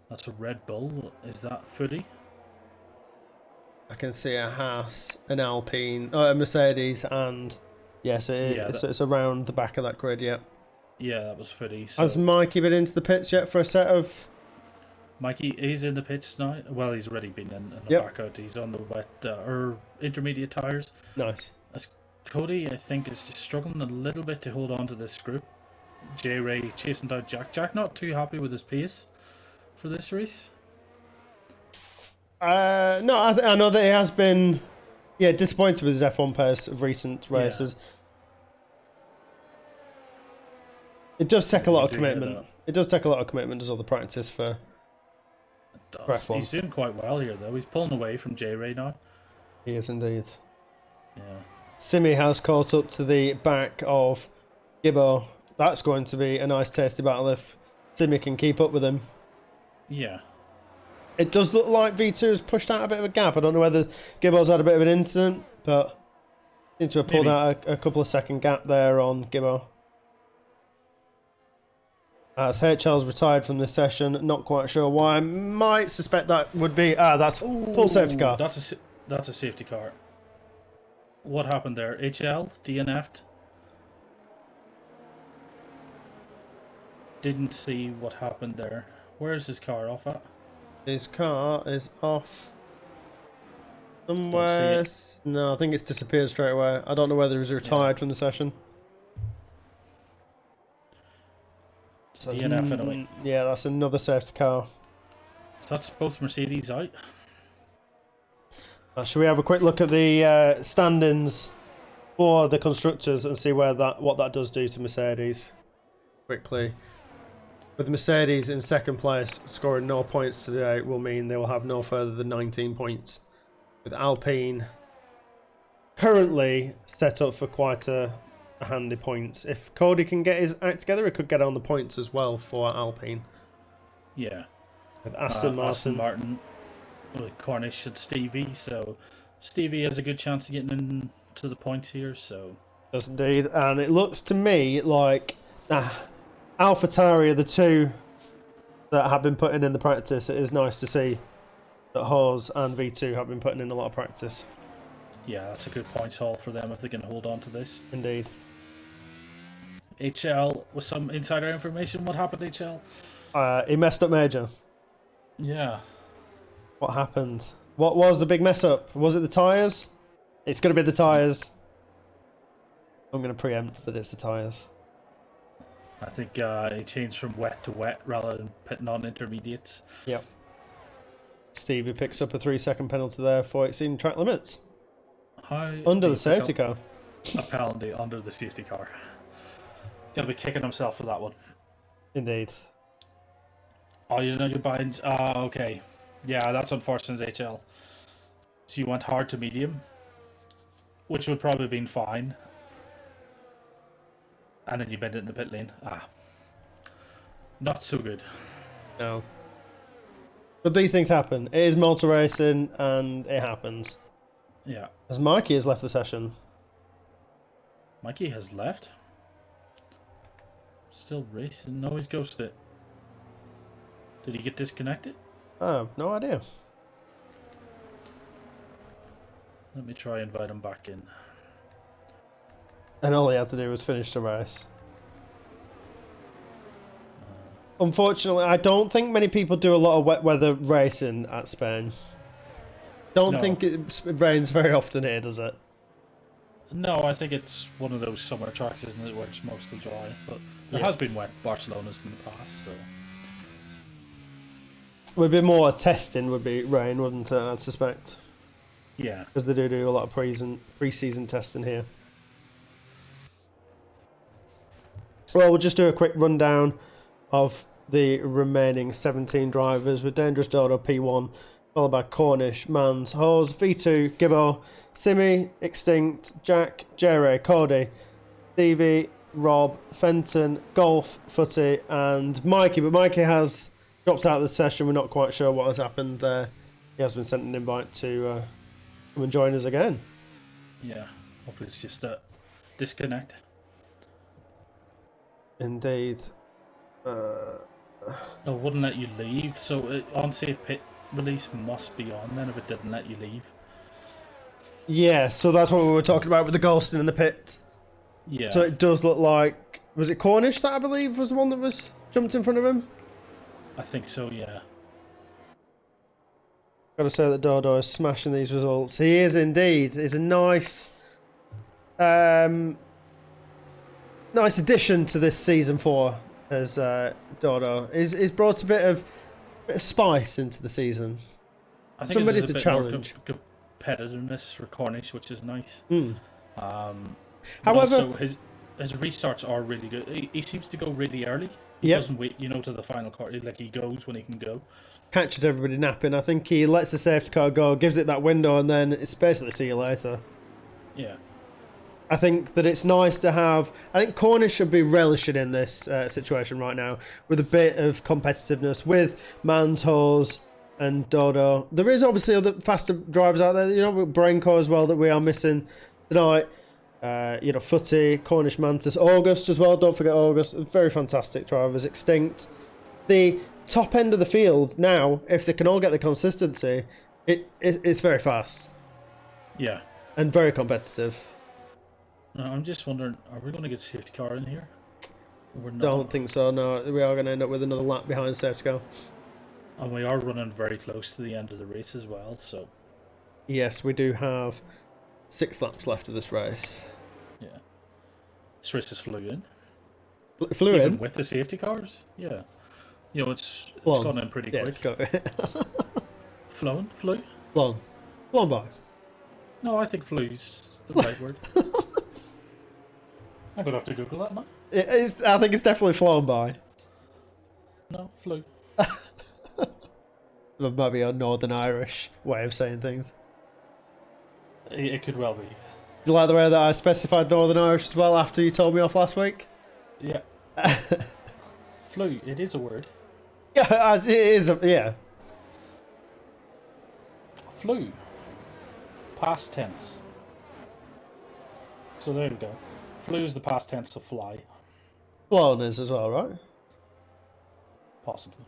That's a Red Bull. Is that Footy? I can see a Haas, an Alpine, a Mercedes, and yes, it's around the back of that grid. Yeah. Yeah, that was Footy. So has Mikey been into the pits yet for a set of? Mikey is in the pits now. Well, he's already been in the back out. He's on the wet or intermediate tyres. Nice. Cody, I think, is just struggling a little bit to hold on to this group. J Ray chasing down Jack. Jack not too happy with his pace for this race. No, I know that he has been, disappointed with his F1 pace of recent races. It does take a lot of commitment. It does take a lot of commitment as all the practice for F1. He's doing quite well here, though. He's pulling away from J Ray now. He is indeed. Yeah. Simi has caught up to the back of Gibbo. That's going to be a nice tasty battle if Simi can keep up with him. Yeah. It does look like V2 has pushed out a bit of a gap. I don't know whether Gibbo's had a bit of an incident, but seems to have pulled out a couple of second gap there on Gibbo. As HL's retired from this session, not quite sure why. I might suspect that would be that's full safety car. That's a safety car. What happened there? HL DNF'd. Didn't see what happened there. Where's his car off at? His car is off somewhere. No, I think it's disappeared straight away. I don't know whether he's retired from the session. So DNF anyway. Yeah, that's another safety car. So that's both Mercedes out. Should we have a quick look at the standings for the constructors and see what that does do to Mercedes? Quickly. With Mercedes in second place, scoring no points today will mean they will have no further than 19 points. With Alpine currently set up for quite a handy points. If Cody can get his act together, he could get on the points as well for Alpine. Yeah. With Aston Martin, with Cornish and Stevie, so Stevie has a good chance of getting into the points here. So does indeed, and it looks to me like AlphaTauri are the two that have been putting in the practice. It is nice to see that Hawes and V2 have been putting in a lot of practice. Yeah, that's a good points haul for them if they can hold on to this. Indeed. HL, with some insider information, what happened, HL? He messed up major. Yeah. What happened? What was the big mess up? Was it the tyres? It's going to be the tyres. I'm going to preempt that it's the tyres. I think he changed from wet to wet rather than pitting on intermediates. Yep. Stevie picks up a 3-second penalty there for exceeding track limits. Under the safety car. A penalty under the safety car. He'll be kicking himself for that one. Indeed. Oh, you know your binds. Okay. Yeah, that's unfortunate, HL. So you went hard to medium, which would probably have been fine. And then you bend it in the pit lane. Not so good. No. But these things happen. It is motor racing and it happens. Yeah. As Mikey has left the session. Mikey has left? Still racing? No, he's ghosted. Did he get disconnected? I have no idea. Let me try and invite him back in. And all he had to do was finish the race. Unfortunately, I don't think many people do a lot of wet weather racing at Spain. Don't think it rains very often here, does it? No, I think it's one of those summer tracks, isn't it, where it's mostly dry. But there has been wet Barcelonas in the past, so... Would be more testing, would be rain, wouldn't it, I'd suspect? Yeah. Because they do a lot of pre-season testing here. Well, we'll just do a quick rundown of the remaining 17 drivers with Dangerous Dodo P1, followed by Cornish, Mans, Hose, V2, Gibbo, Simi, Extinct, Jack, J-Ray, Cody, Stevie, Rob, Fenton, Golf, Footy, and Mikey. But Mikey has dropped out of the session. We're not quite sure what has happened there. He has been sent an invite to come and join us again. Yeah, hopefully it's just a disconnect. Indeed. It wouldn't let you leave, so unsafe pit release must be on then if it didn't let you leave. Yeah, so that's what we were talking about with the ghosting in the pit. Yeah. So it does look like... Was it Cornish that I believe was the one that was jumped in front of him? I think so, yeah. Got to say that Dodo is smashing these results. He is indeed. It's a nice Nice addition to this season 4 as Dodo. He's brought a bit of spice into the season. I think Somebody there's a to bit challenge. more competitiveness for Cornish, which is nice. However, also his restarts are really good. He seems to go really early. He Yep. doesn't wait, to the final car. Like, he goes when he can go. catches everybody napping. I think he lets the safety car go, gives it that window, and then it's basically see you later. Yeah. I think that it's nice to have. I think Cornish should be relishing in this situation right now with a bit of competitiveness with Mantos and Dodo. There is obviously other faster drivers out there, with Brainco as well that we are missing tonight. Footy, Cornish Mantis, August as well. Don't forget August. Very fantastic drivers. Extinct. The top end of the field now, if they can all get the consistency, it's very fast. Yeah. And very competitive. I'm just wondering, are we going to get safety car in here? We're not. Don't think so, no. We are going to end up with another lap behind safety car. And we are running very close to the end of the race as well, so... Yes, we do have 6 laps left of this race. Yeah. This race is flew in. Flew Even in? with the safety cars? Yeah. It's gone in pretty quick. It's got Flown? Flew? Flown by. No, I think flew's the right word. I'm going to have to Google that now. I think it's definitely flown by. No, flew. That might be a Northern Irish way of saying things. It could well be. Do you like the way that I specified Northern Irish as well after you told me off last week? Yeah. Flew, it is a word. Yeah, it is. Yeah. Flew. Past tense. So there we go. Flew is the past tense of fly. Flown is as well, right? Possibly.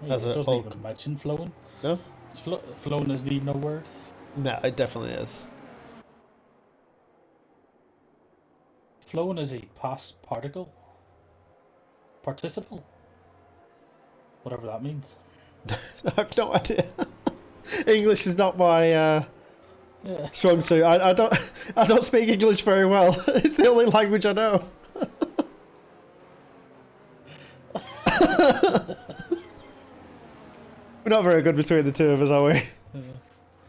Yeah, As it a doesn't Hulk. even mention flowing. No? It's flown is the no word. No, it definitely is. Flown is a past particle. Participle. Whatever that means. I have no idea. English is not my Yeah. strong suit. I don't speak English very well. It's the only language I know. We're not very good between the two of us, are we?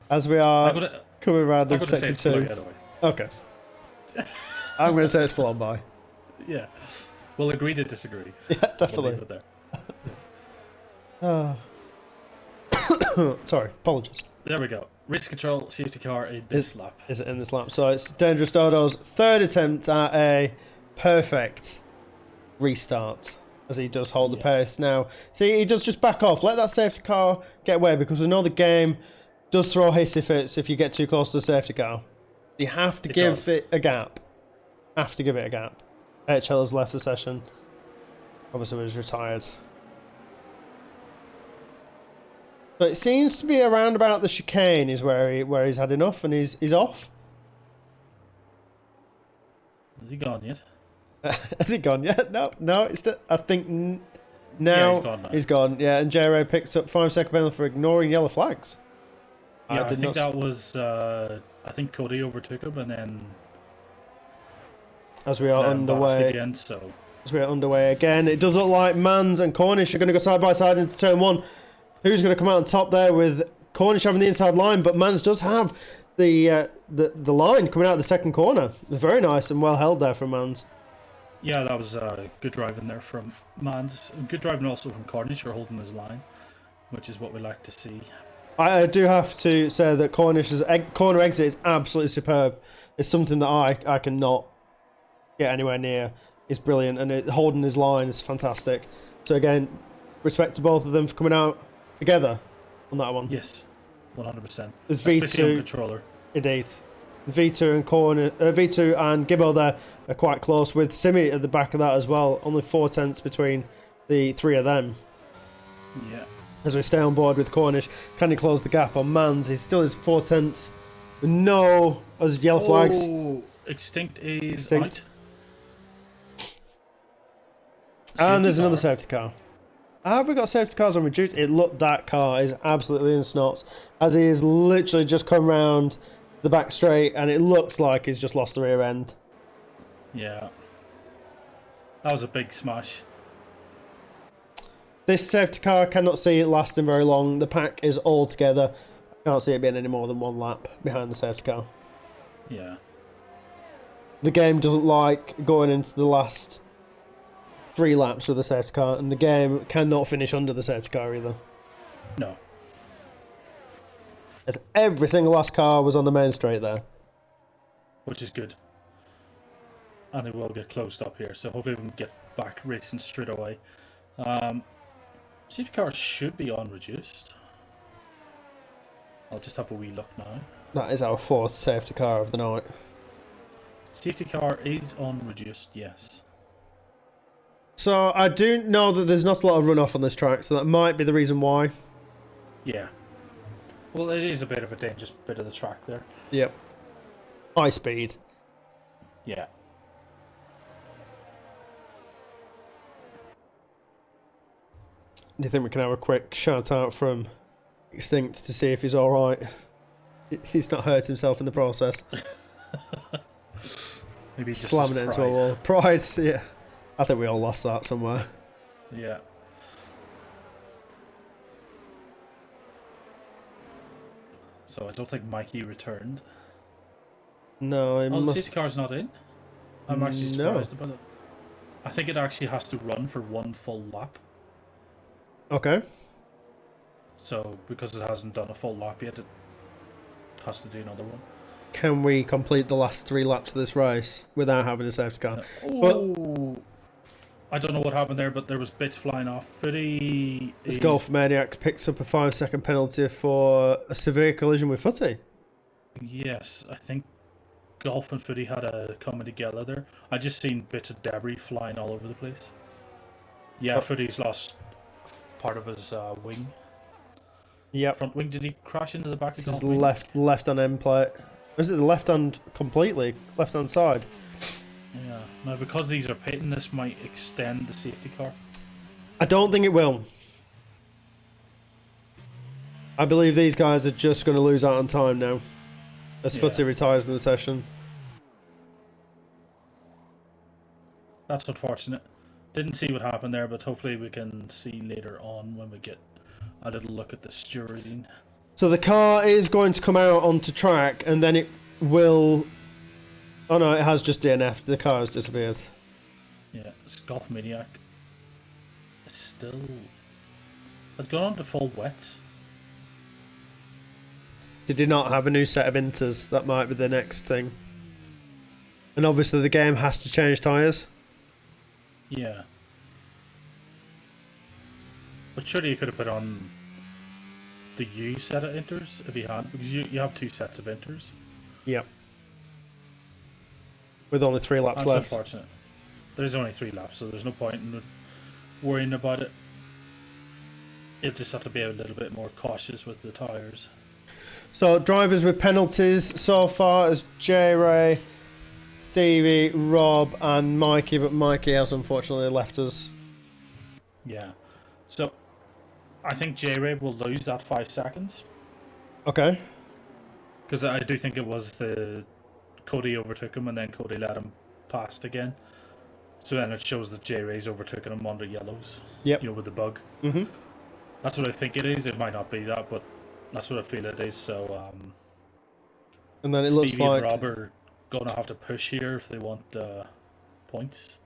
As we are coming around the sector 2. Anyway. Okay. I'm going to say it's flown by. Yeah. We'll agree to disagree. Yeah, We'll definitely. leave it there. Sorry, apologies. There we go. Race control, safety car in this lap. Is it in this lap? So it's Dangerous Dodo's 3rd attempt at a perfect restart, as he does hold the pace. Now, see, he does just back off. Let that safety car get away, because we know the game does throw hissy fits if you get too close to the safety car. You have to give it a gap. Have to give it a gap. HL has left the session. Obviously, he's retired. So it seems to be around about the chicane is where he's had enough, and he's off. Has he gone yet? Has he gone yet? No. It's still, I think now, he's gone now. He's gone. Yeah, and J-Ray picks up 5-second penalty for ignoring yellow flags. Yeah, I think that was. I think Cody overtook him, and then. As we are underway again, so. As we are underway again, it does look like Mans and Cornish are going to go side by side into turn 1. Who's going to come out on top there with Cornish having the inside line, but Mans does have the line coming out of the second corner. Very nice and well held there from Mans. Yeah, that was good driving there from Mans. Good driving also from Cornish for holding his line, which is what we like to see. I do have to say that Cornish's corner exit is absolutely superb. It's something that I cannot get anywhere near. It's brilliant, and holding his line is fantastic. So again, respect to both of them for coming out together on that one. Yes, 100%. There's Especially on V2 controller. Indeed. V2 and V2 and Gibbo there are quite close, with Simi at the back of that as well. Only 4 tenths between the 3 of them. Yeah. As we stay on board with Cornish, can he close the gap on Mans? He still is 4 tenths. No, as yellow flags. Oh, Extinct is Extinct. out. And there's another car. safety car. Have we got safety cars on reduced? It looked that car is absolutely in snots as he is literally just come round the back straight and it looks like he's just lost the rear end. Yeah. That was a big smash. This safety car, cannot see it lasting very long. The pack is all together. I can't see it being any more than one lap behind the safety car. Yeah. The game doesn't like going into the last 3 laps with the safety car, and the game cannot finish under the safety car either. No. As every single last car was on the main straight there. Which is good. And it will get closed up here, so hopefully we can get back racing straight away. Safety cars should be on reduced. I'll just have a wee look now. That is our 4th safety car of the night. Safety car is on reduced, yes. So I do know that there's not a lot of runoff on this track, so that might be the reason why. Yeah. Well, it is a bit of a dangerous bit of the track there. Yep. High speed. Yeah. Do you think we can have a quick shout out from Extinct to see if he's alright? He's not hurt himself in the process. Maybe just slamming it into a wall. Pride, yeah. I think we all lost that somewhere. Yeah. So I don't think Mikey returned. No, he the must... safety car's not in? I'm actually surprised about it. I think it actually has to run for 1 full lap. Okay. So, because it hasn't done a full lap yet, it has to do another one. Can we complete the last 3 laps of this race without having a safety car? Oh, I don't know what happened there, but there was bits flying off. Footy This Golf Maniac picks up a 5-second penalty for a severe collision with Footy. Yes, I think Golf and Footy had a coming together there. I just seen bits of debris flying all over the place. Yeah, Footy's lost part of his wing. Yep. Front wing. Did he crash into the back of This is Golf? left on end plate. Is it the left hand completely? Left hand side? Yeah. Now, because these are pitting, this might extend the safety car. I don't think it will. I believe these guys are just going to lose out on time now. As Footy retires in the session. That's unfortunate. Didn't see what happened there, but hopefully we can see later on when we get a little look at the stewarding. So the car is going to come out onto track and then it will... Oh no, it has just DNF'd. The car has disappeared. Yeah, it's Golf Maniac. Still... has gone on to full wets. Did he not have a new set of inters? That might be the next thing. And obviously the game has to change tyres. Yeah. But surely you could have put on the U set of inters if you had, because you have 2 sets of inters. Yep. With only 3 laps That's left. Unfortunate. There's only 3 laps, so there's no point in worrying about it. You'll just have to be a little bit more cautious with the tyres. So drivers with penalties so far as J-Ray, Stevie, Rob and Mikey, but Mikey has unfortunately left us. Yeah. So I think J-Ray will lose that 5 seconds. Okay. Because I do think it was the Cody overtook him and then Cody let him past again. So then it shows that J-Ray's overtaken him under yellows. Yep. You know, with the bug. Mhm. That's what I think it is. It might not be that, but that's what I feel it is. So And then it Stevie looks like and Rob are going to have to push here if they want points.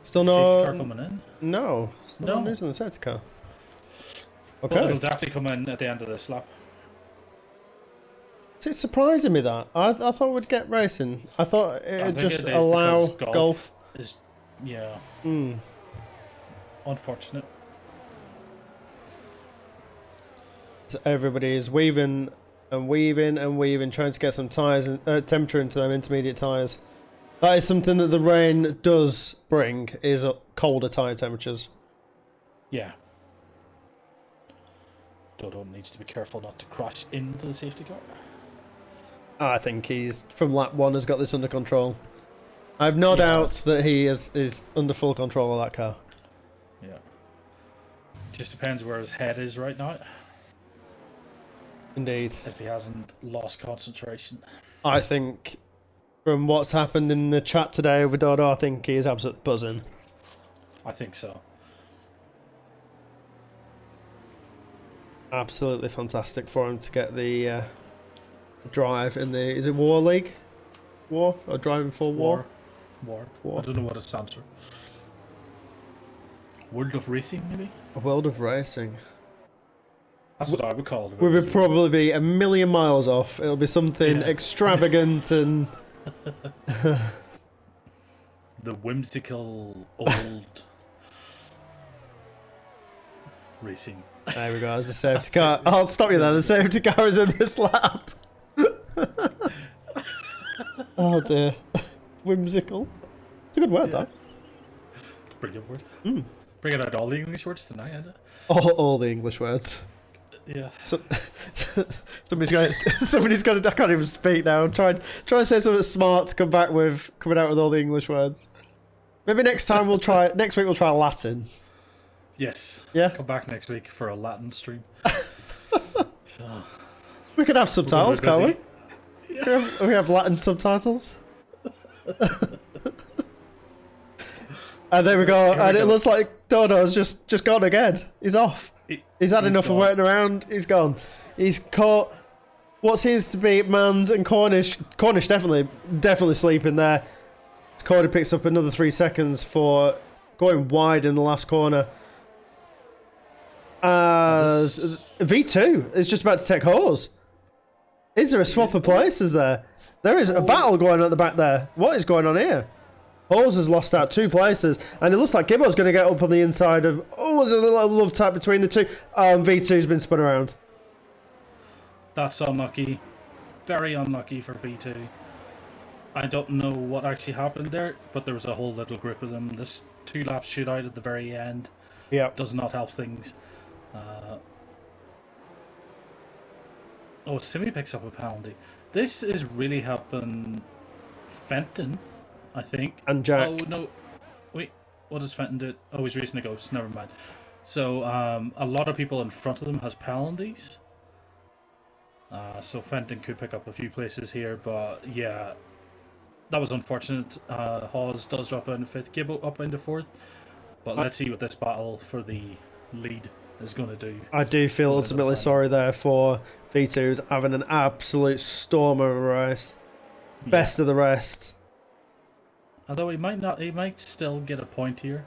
still Safety car no coming in. no, still no news on the safety car. Okay. Well, it'll definitely come in at the end of this lap. It's surprising me that I thought we'd get racing. I thought it'd just it is allow because golf. Is yeah. Mm. Unfortunate. So everybody is weaving and weaving and weaving, trying to get some tyres and temperature into them intermediate tyres. That is something that the rain does bring, is colder tyre temperatures. Yeah. Dodo needs to be careful not to crash into the safety car. I think he's, from lap 1, has got this under control. I have no Yeah, doubt that he is under full control of that car. Yeah. Just depends where his head is right now. Indeed. If he hasn't lost concentration. I think, from what's happened in the chat today with Dodo, I think he is absolutely buzzing. I think so. Absolutely fantastic for him to get the drive in the... Is it War League? War? Or Driving for War? War. War. I don't know what it stands for. World of Racing, maybe? A World of Racing. That's what I would call it. We would probably be a million miles off. It'll be something extravagant and... The whimsical old racing. There we go, there's the safety car. I'll stop you there, the safety car is in this lap. Oh dear. Whimsical. It's a good word, that. It's a brilliant word. Mm. Bringing out all the English words tonight, isn't it? All the English words. Yeah. Somebody's got to, I can't even speak now. Try to say something smart to come out with all the English words. Maybe next week we'll try Latin. Yes. Yeah. Come back next week for a Latin stream. So, We could have subtitles, can't we? Yeah. We have Latin subtitles. And there we go. And it looks like Dodo's just gone again. He's off. He's had enough of waiting around. He's gone. He's caught what seems to be Mans and Cornish. Cornish definitely sleeping there. Cody picks up another 3 seconds for going wide in the last corner. As V2 is just about to take Hose. Is there a swap of places there? There is a battle going on at the back there. What is going on here? Hose has lost out 2 places, and it looks like Gibbo's going to get up on the inside of... Oh, there's a little love tap between the two. V2's been spun around. That's unlucky. Very unlucky for V2. I don't know what actually happened there, but there was a whole little group of them. This 2-lap shootout at the very end does not help things. Simi picks up a penalty. This is really helping Fenton, I think. And Jack. Oh, no. Wait, what does Fenton do? Oh, he's racing a ghost. Never mind. So, a lot of people in front of them has penalties. So Fenton could pick up a few places here, but yeah, that was unfortunate. Hawes does drop out in 5th, Gibbo up into 4th. But let's see what this battle for the lead is going to do. I do feel ultimately sorry there for V2, who's having an absolute storm of a race. Best of the rest. Although he might still get a point here,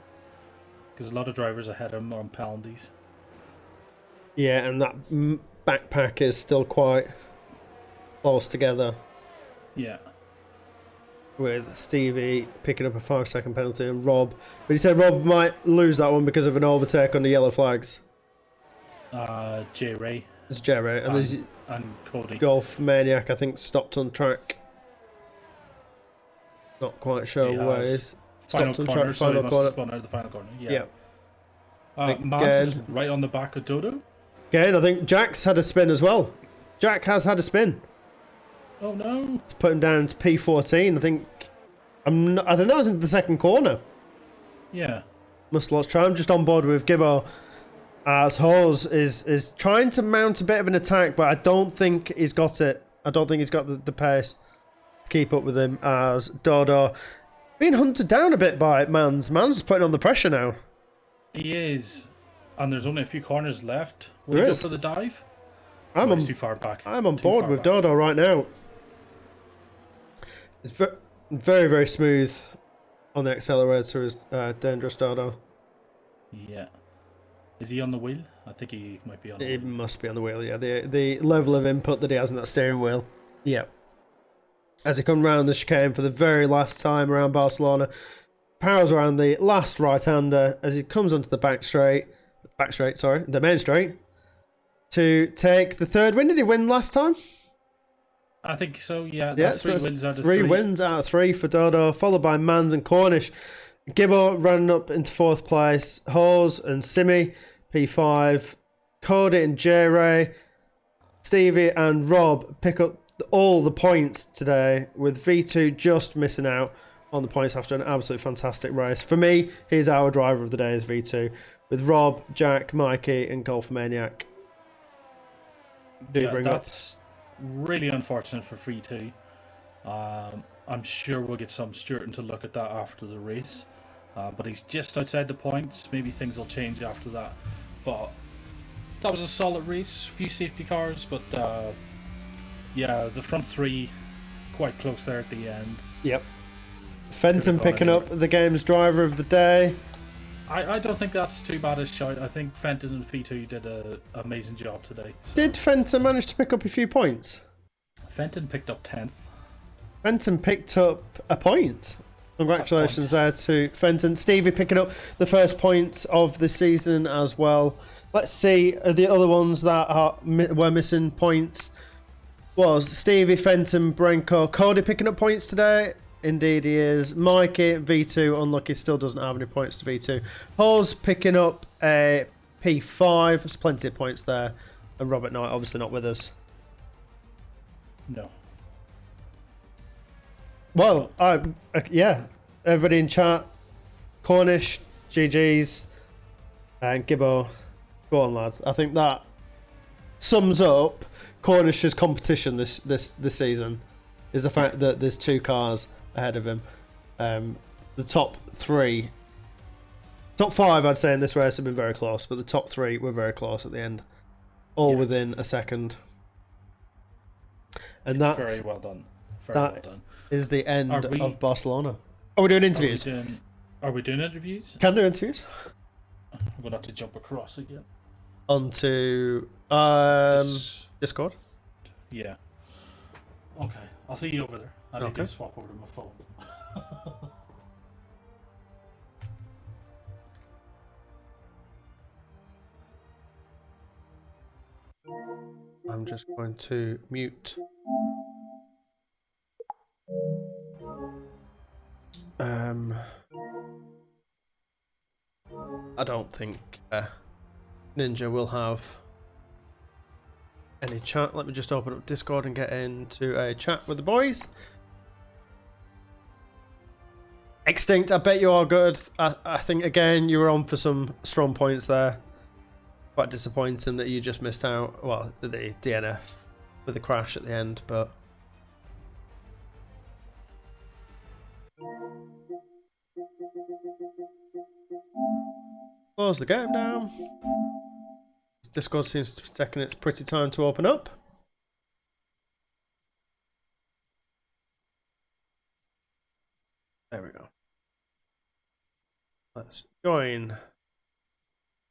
because a lot of drivers ahead of him are on penalties. Yeah, and that backpack is still quite close together. Yeah. With Stevie picking up a 5-second penalty and Rob. But he said Rob might lose that one because of an overtake on the yellow flags. J Ray. It's Jerry. And there's Cody. Golf Maniac, I think, stopped on track. Not quite sure where he is. Final Stopped on corner, track, so he final must corner. have spun out of the final corner. Yeah. Mans is Again. right on the back of Dodo. Again, I think Jack's had a spin as well. Jack has had a spin. Oh no! It's put him down to P14. I think that was in the second corner. Yeah. Must have lost time. Just on board with Gibbo. As Hose is trying to mount a bit of an attack, but I don't think he's got it. I don't think he's got the pace to keep up with him. As Dodo being hunted down a bit by Mans. Mans is putting on the pressure now. He is. And there's only a few corners left. Will There he go is. for the dive? I'm too far back. I'm on Too board far with back. Dodo right now. It's very, very smooth on the accelerator. Is dangerous Dodo. Yeah. Is he on the wheel? I think he might be on the It wheel. must be on the wheel, yeah. The level of input that he has in that steering wheel. Yeah. As he comes round the chicane for the very last time around Barcelona, powers around the last right-hander as he comes onto the the main straight, to take the 3rd win. Did he win last time? I think so, yeah. Yeah, That's 3 wins out of 3 3. wins out of 3 for Dodo, followed by Mans and Cornish. Gibbo ran up into 4th place. Hose and Simi, P5. Cody and J-Ray. Stevie and Rob pick up all the points today, with V2 just missing out on the points after an absolutely fantastic race. For me, he's our driver of the day as V2, with Rob, Jack, Mikey, and Golf Maniac. That's really unfortunate for V2. I'm sure we'll get some Sturton to look at that after the race. But he's just outside the points. Maybe things will change after that. But that was a solid race. A few safety cars, but yeah, the front three quite close there at the end. Yep. Fenton picking up the game's driver of the day. I don't think that's too bad a shout. I think Fenton and V2 did an amazing job today. So. Did Fenton manage to pick up a few points? Fenton picked up 10th. Fenton picked up a point. Congratulations there to Fenton. Stevie picking up the first points of the season as well. Let's see the other ones that were missing points. Was Stevie, Fenton, Brenko, Cody picking up points today? Indeed he is. Mikey, V2, unlucky, still doesn't have any points to V2. Hawes picking up a P5. There's plenty of points there. And Robert Knight obviously not with us. No. Well, yeah. Everybody in chat. Cornish, GG's, and Gibbo. Go on, lads. I think that sums up Cornish's competition this season. Is the fact that there's 2 cars ahead of him. The top 5, I'd say in this race have been very close, but the top 3 were very close at the end, all within a second. And that's very well done. Well done. Is the end of Barcelona. Are we doing interviews? Are we doing interviews? Can do interviews. I'm gonna have to jump across again. Onto Discord. Yeah. Okay, I'll see you over there. I need to swap over to my phone. I'm just going to mute. I don't think Ninja will have any chat. Let me just open up Discord and get into a chat with the boys. Extinct, I bet you are good. I think again you were on for some strong points there. Quite disappointing that you just missed out. Well, the DNF with the crash at the end, but close the game down. Discord seems to be taking its pretty time to open up. There we go. Let's join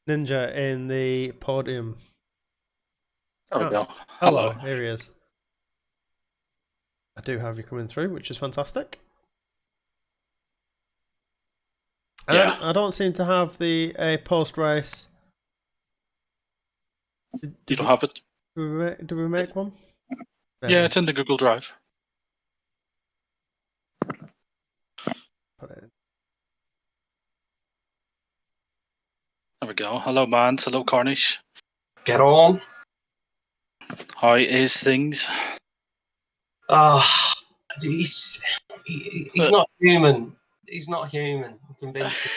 Ninja in the podium. There we go. Hello, here he is. I do have you coming through, which is fantastic. Yeah. I don't seem to have the post race. You don't have it? Do we make one? Yeah, it's in the Google Drive. Put it in. There we go. Hello, Mans. Hello, Cornish. Get on. How is things? He's not human. He's not human. I'm convinced.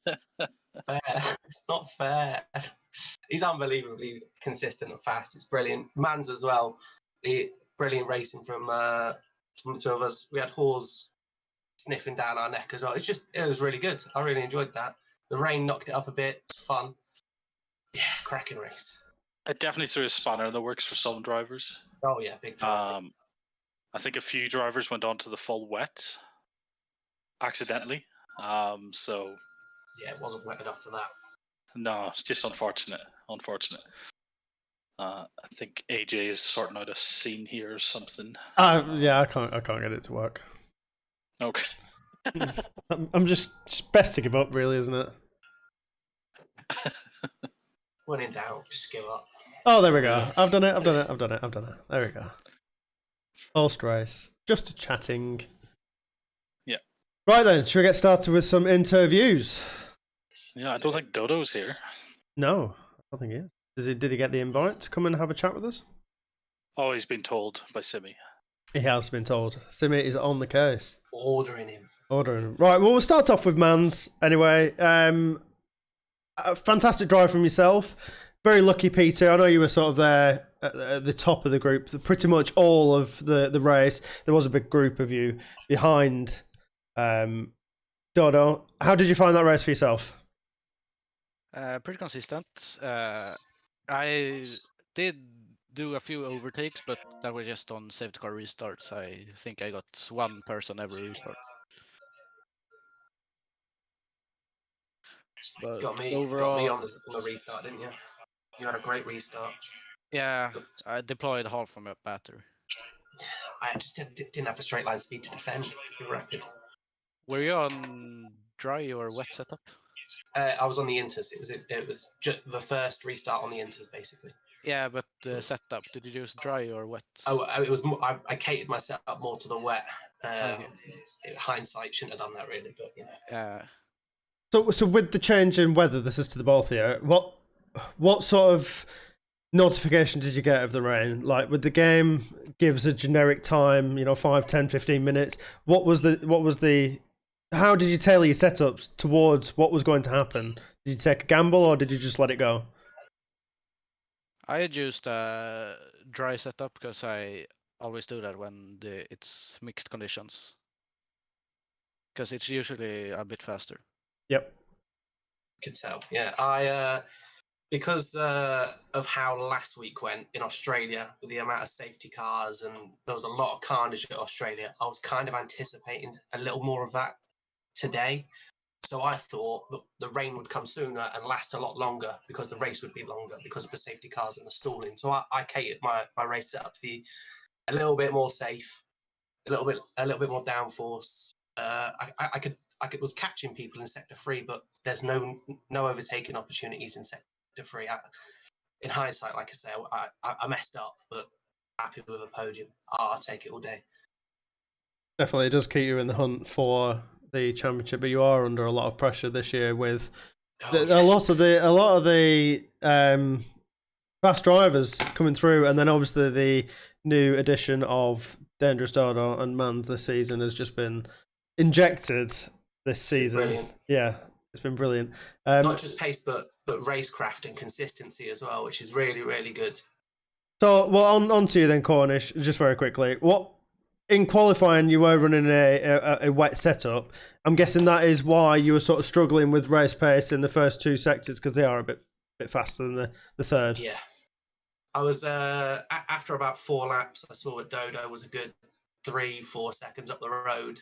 Fair. It's not fair. He's unbelievably consistent and fast. It's brilliant. Mans as well. Brilliant racing from the 2 of us. We had Hawes sniffing down our neck as well. It was really good. I really enjoyed that. The rain knocked it up a bit. It's fun. Yeah, cracking race. It definitely threw a spanner in the works for some drivers. Oh yeah, big time. I think a few drivers went on to the full wet accidentally. So yeah, it wasn't wet enough for that. No, it's just unfortunate. I think AJ is sorting out a scene here or something. Yeah, I can't get it to work. Okay. I'm just best to give up, really, isn't it? When in doubt, just give up. Oh, there we go. I've done it. There we go. Post race. Just a chatting. Yeah. Right then, should we get started with some interviews? Yeah, I don't think Dodo's here. No, I don't think he is. Did he get the invite to come and have a chat with us? Oh, he's been told by Simi. He has been told. Simi is on the case. Ordering him. Ordering him. Right, well, we'll start off with Mans anyway. A fantastic drive from yourself. Very lucky, Peter. I know you were sort of there at the top of the group. Pretty much all of the race. There was a big group of you behind Dodo. How did you find that race for yourself? Pretty consistent. I did do a few overtakes, but that was just on safety car restarts. I think I got one person every restart. But Got me overall, on the restart, didn't you? You had a great restart. yeah, I deployed half of my battery. I just didn't have the straight line speed to defend. You're rapid. Were you on dry or wet setup? I was on the inters. It was just the first restart on the inters, basically. Yeah, but the setup, did you use dry or wet? Oh, it was. I catered my setup more to the wet. Okay. Hindsight shouldn't have done that, really, but you know. Yeah. So with the change in weather, this is to the both of you. What sort of notification did you get of the rain? Like, with the game gives a generic time, 5, 10, 15 minutes. What was the how did you tailor your setups towards what was going to happen? Did you take a gamble or did you just let it go? I had used a dry setup because I always do that when it's mixed conditions. Because it's usually a bit faster. Yep. Could tell. Yeah, I because of how last week went in Australia with the amount of safety cars and there was a lot of carnage at Australia. I was kind of anticipating a little more of that today. So I thought that the rain would come sooner and last a lot longer because the race would be longer because of the safety cars and the stalling. So I catered my race setup to be a little bit more safe, a little bit more downforce. I was catching people in sector 3, but there's no overtaking opportunities in sector 3. In hindsight, like I say, I messed up, but happy with a podium. I'll take it all day. Definitely, it does keep you in the hunt for the championship, but you are under a lot of pressure this year with a lot of the fast drivers coming through, and then obviously the new addition of Dangerous Dodo and Mans this season has just been injected this season. Brilliant. Yeah, it's been brilliant. Not just pace, but racecraft and consistency as well, which is really, really good. So, well, on to you then, Cornish, just very quickly. What in qualifying you were running a wet setup? I'm guessing that is why you were sort of struggling with race pace in the first two sectors because they are a bit faster than the third. Yeah, I was after about 4 laps. I saw that Dodo was a good 3-4 seconds up the road.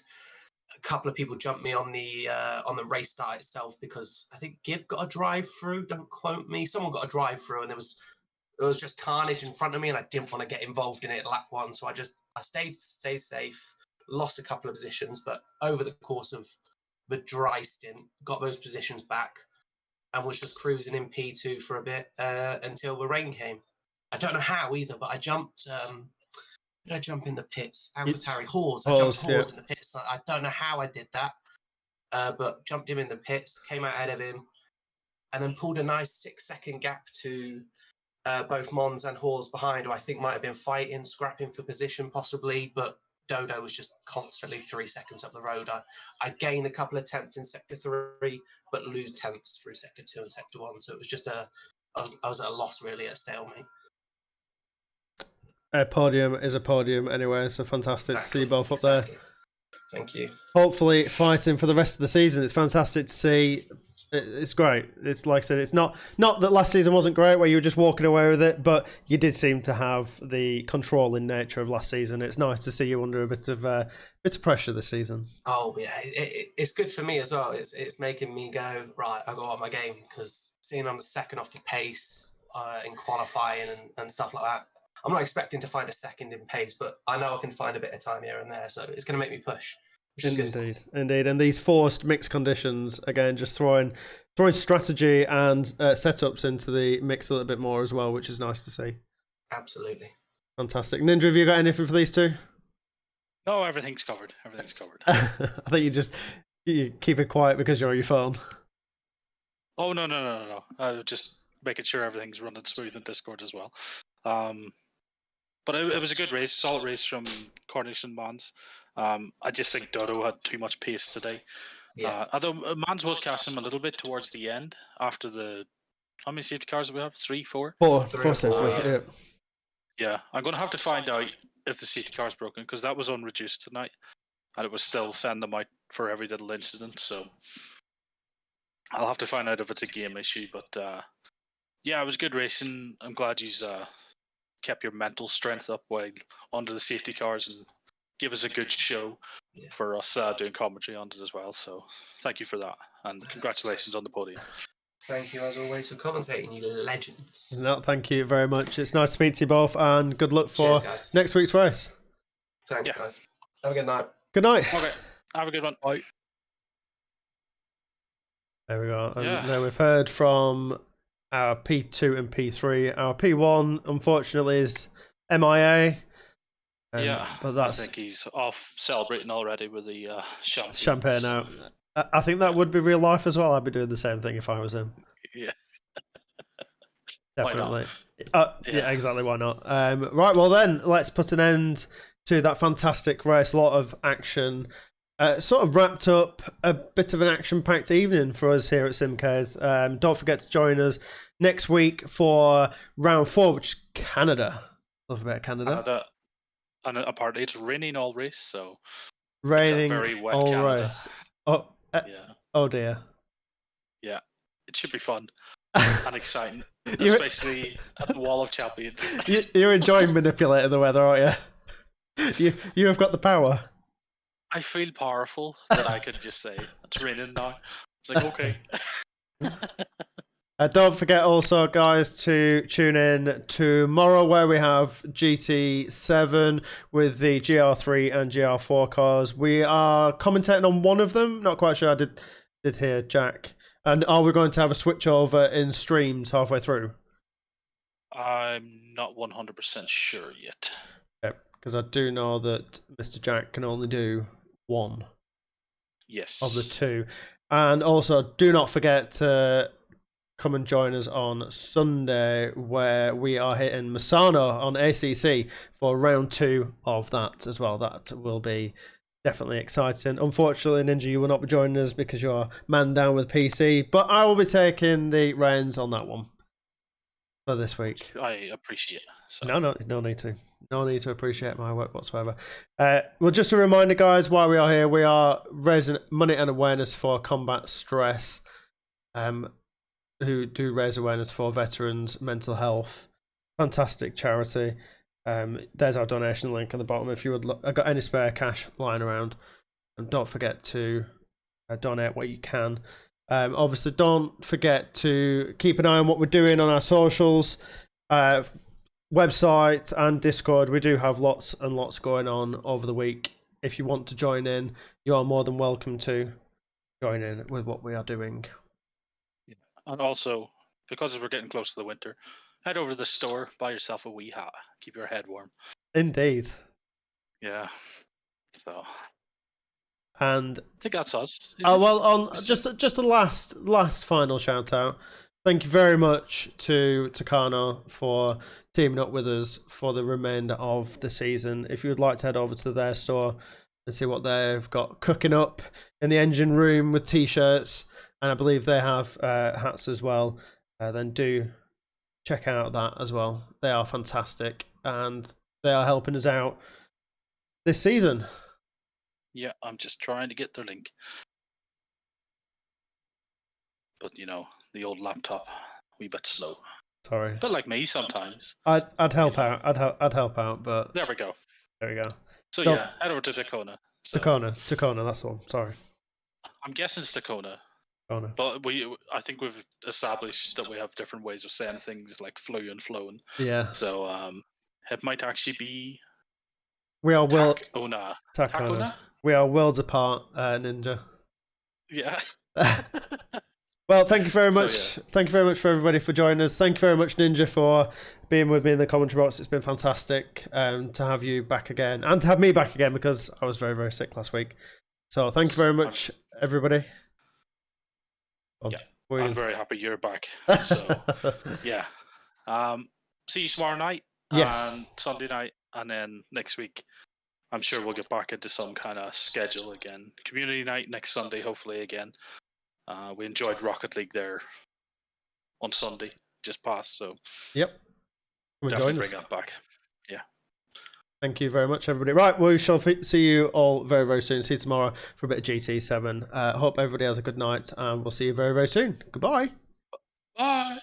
A couple of people jumped me on the race start itself because I think Gibb got a drive through. Don't quote me. Someone got a drive through, and there was just carnage in front of me, and I didn't want to get involved in it at lap 1. So I stayed safe. Lost a couple of positions, but over the course of the dry stint, got those positions back, and was just cruising in P2 for a bit until the rain came. I don't know how either, but I jumped. Did I jump in the pits? AlphaTauri Hawes. I jumped Hawes in the pits. I don't know how I did that, but jumped him in the pits, came out ahead of him, and then pulled a nice 6-second gap to both Mons and Hawes behind, who I think might have been fighting, scrapping for position possibly, but Dodo was just constantly 3 seconds up the road. I gained a couple of tenths in sector 3, but lose tenths through sector 2 and sector 1. So it was just I was at a loss, really, at a stalemate. A podium is a podium anyway, so fantastic to see you both up there. Thank you. Hopefully fighting for the rest of the season. It's fantastic to see. It's great. It's like I said, it's not that last season wasn't great where you were just walking away with it, but you did seem to have the controlling nature of last season. It's nice to see you under a bit of pressure this season. Oh yeah, it's good for me as well. It's making me go, right, I got on my game, because seeing I'm second off the pace in qualifying and stuff like that, I'm not expecting to find a second in pace, but I know I can find a bit of time here and there, so it's going to make me push. Indeed. And these forced mixed conditions, again, just throwing strategy and setups into the mix a little bit more as well, which is nice to see. Absolutely. Fantastic. Ninja, have you got anything for these two? No, everything's covered. I think you keep it quiet because you're on your phone. Oh, no. Just making sure everything's running smooth in Discord as well. But it was a good race, solid race from Cornish and Mans. I just think Dodo had too much pace today. Yeah. Although Mans was casting him a little bit towards the end after the. How many safety cars do we have? 3, 4? Four Three or seems four, like it, yeah. yeah. Yeah, I'm going to have to find out if the safety car's broken because that was unreduced tonight, and it was still sending them out for every little incident. So I'll have to find out if it's a game issue. But yeah, it was good racing. I'm glad you kept your mental strength up while under the safety cars and give us a good show Yeah. for us doing commentary on it as well. So thank you for that, and congratulations on the podium. Thank you as always for commentating, you legends. No, thank you very much. It's nice to meet you both, and good luck for Cheers, guys. next week's race. Thanks, Yeah. guys. Have a good night. Good night. Okay, have a good one. Bye. There we go. And Yeah. now we've heard from our P2 and P3. Our P1, unfortunately, is MIA. Yeah, but that's I think he's off celebrating already with the champagne. champagne now. I think that would be real life as well. I'd be doing the same thing if I was him. Yeah. Why not? Definitely. Yeah, Yeah. exactly. Why not? Right, well then, let's put an end to that fantastic race. A lot of action. Sort of wrapped up a bit of an action-packed evening for us here at Simcade. Don't forget to join us next week for round 4, which is Canada. Love a bit of Canada. And apparently it's raining all race, so Raining very wet all Canada. race. Oh, yeah, oh dear. yeah, it should be fun and exciting, especially at the Wall of Champions. You're enjoying manipulating the weather, aren't you? You have got the power. I feel powerful that I could just say it's raining now. It's like okay. Don't forget also, guys, to tune in tomorrow where we have GT7 with the GR3 and GR4 cars. We are commentating on one of them. Not quite sure. I did hear Jack. And are we going to have a switch over in streams halfway through? I'm not 100% sure yet. Yep, because I do know that Mr. Jack can only do one Yes. of the two. And also, do not forget to come and join us on Sunday where we are hitting Misano on ACC for round 2 of that as well. That will be definitely exciting. Unfortunately, Ninja, you will not be joining us because you're man down with PC, but I will be taking the reins on that one for this week. I appreciate it. So. No need to. No need to appreciate my work whatsoever. Well, just a reminder, guys, why we are here. We are raising money and awareness for combat stress. Who do raise awareness for veterans' mental health. Fantastic charity. There's our donation link at the bottom if you would got any spare cash lying around. And don't forget to donate what you can. Obviously, don't forget to keep an eye on what we're doing on our socials, website and Discord. We do have lots and lots going on over the week. If you want to join in, you are more than welcome to join in with what we are doing. And also, because we're getting close to the winter, head over to the store, buy yourself a wee hat, keep your head warm. Indeed. Yeah. So. And I think that's us. well, on just a last final shout out. Thank you very much to Takano for teaming up with us for the remainder of the season. If you would like to head over to their store and see what they've got cooking up in the engine room with t-shirts, and I believe they have hats as well, then do check out that as well. They are fantastic and they are helping us out this season. Yeah, I'm just trying to get their link. But you know, the old laptop, wee bit slow. Sorry. But like me sometimes. I'd help out. I'd help out, but there we go. There we go. So Don't- yeah, head over to Tacona. So, Tacona, that's all. Sorry. I'm guessing it's Tacona. Tacona. But I think we've established that we have different ways of saying things like flew and flown. Yeah. So it might actually be We are Tacona. Tacona. We are worlds apart, Ninja. Yeah. Well, thank you very So, much. yeah. Thank you very much for everybody for joining us. Thank you very much, Ninja, for being with me in the commentary box. It's been fantastic to have you back again and to have me back again because I was very, very sick last week. So thank you very much, everybody. Yeah, I'm very happy you're back. So yeah. See you tomorrow night. Yes. and Sunday night, and then next week, I'm sure we'll get back into some kind of schedule again. Community night next Sunday, hopefully again. We enjoyed Rocket League there on Sunday, just past, so Yep. Come and definitely join bring us. that back. Yeah. Thank you very much, everybody. Right, we shall see you all very, very soon. See you tomorrow for a bit of GT7. Hope everybody has a good night, and we'll see you very, very soon. Goodbye. Bye.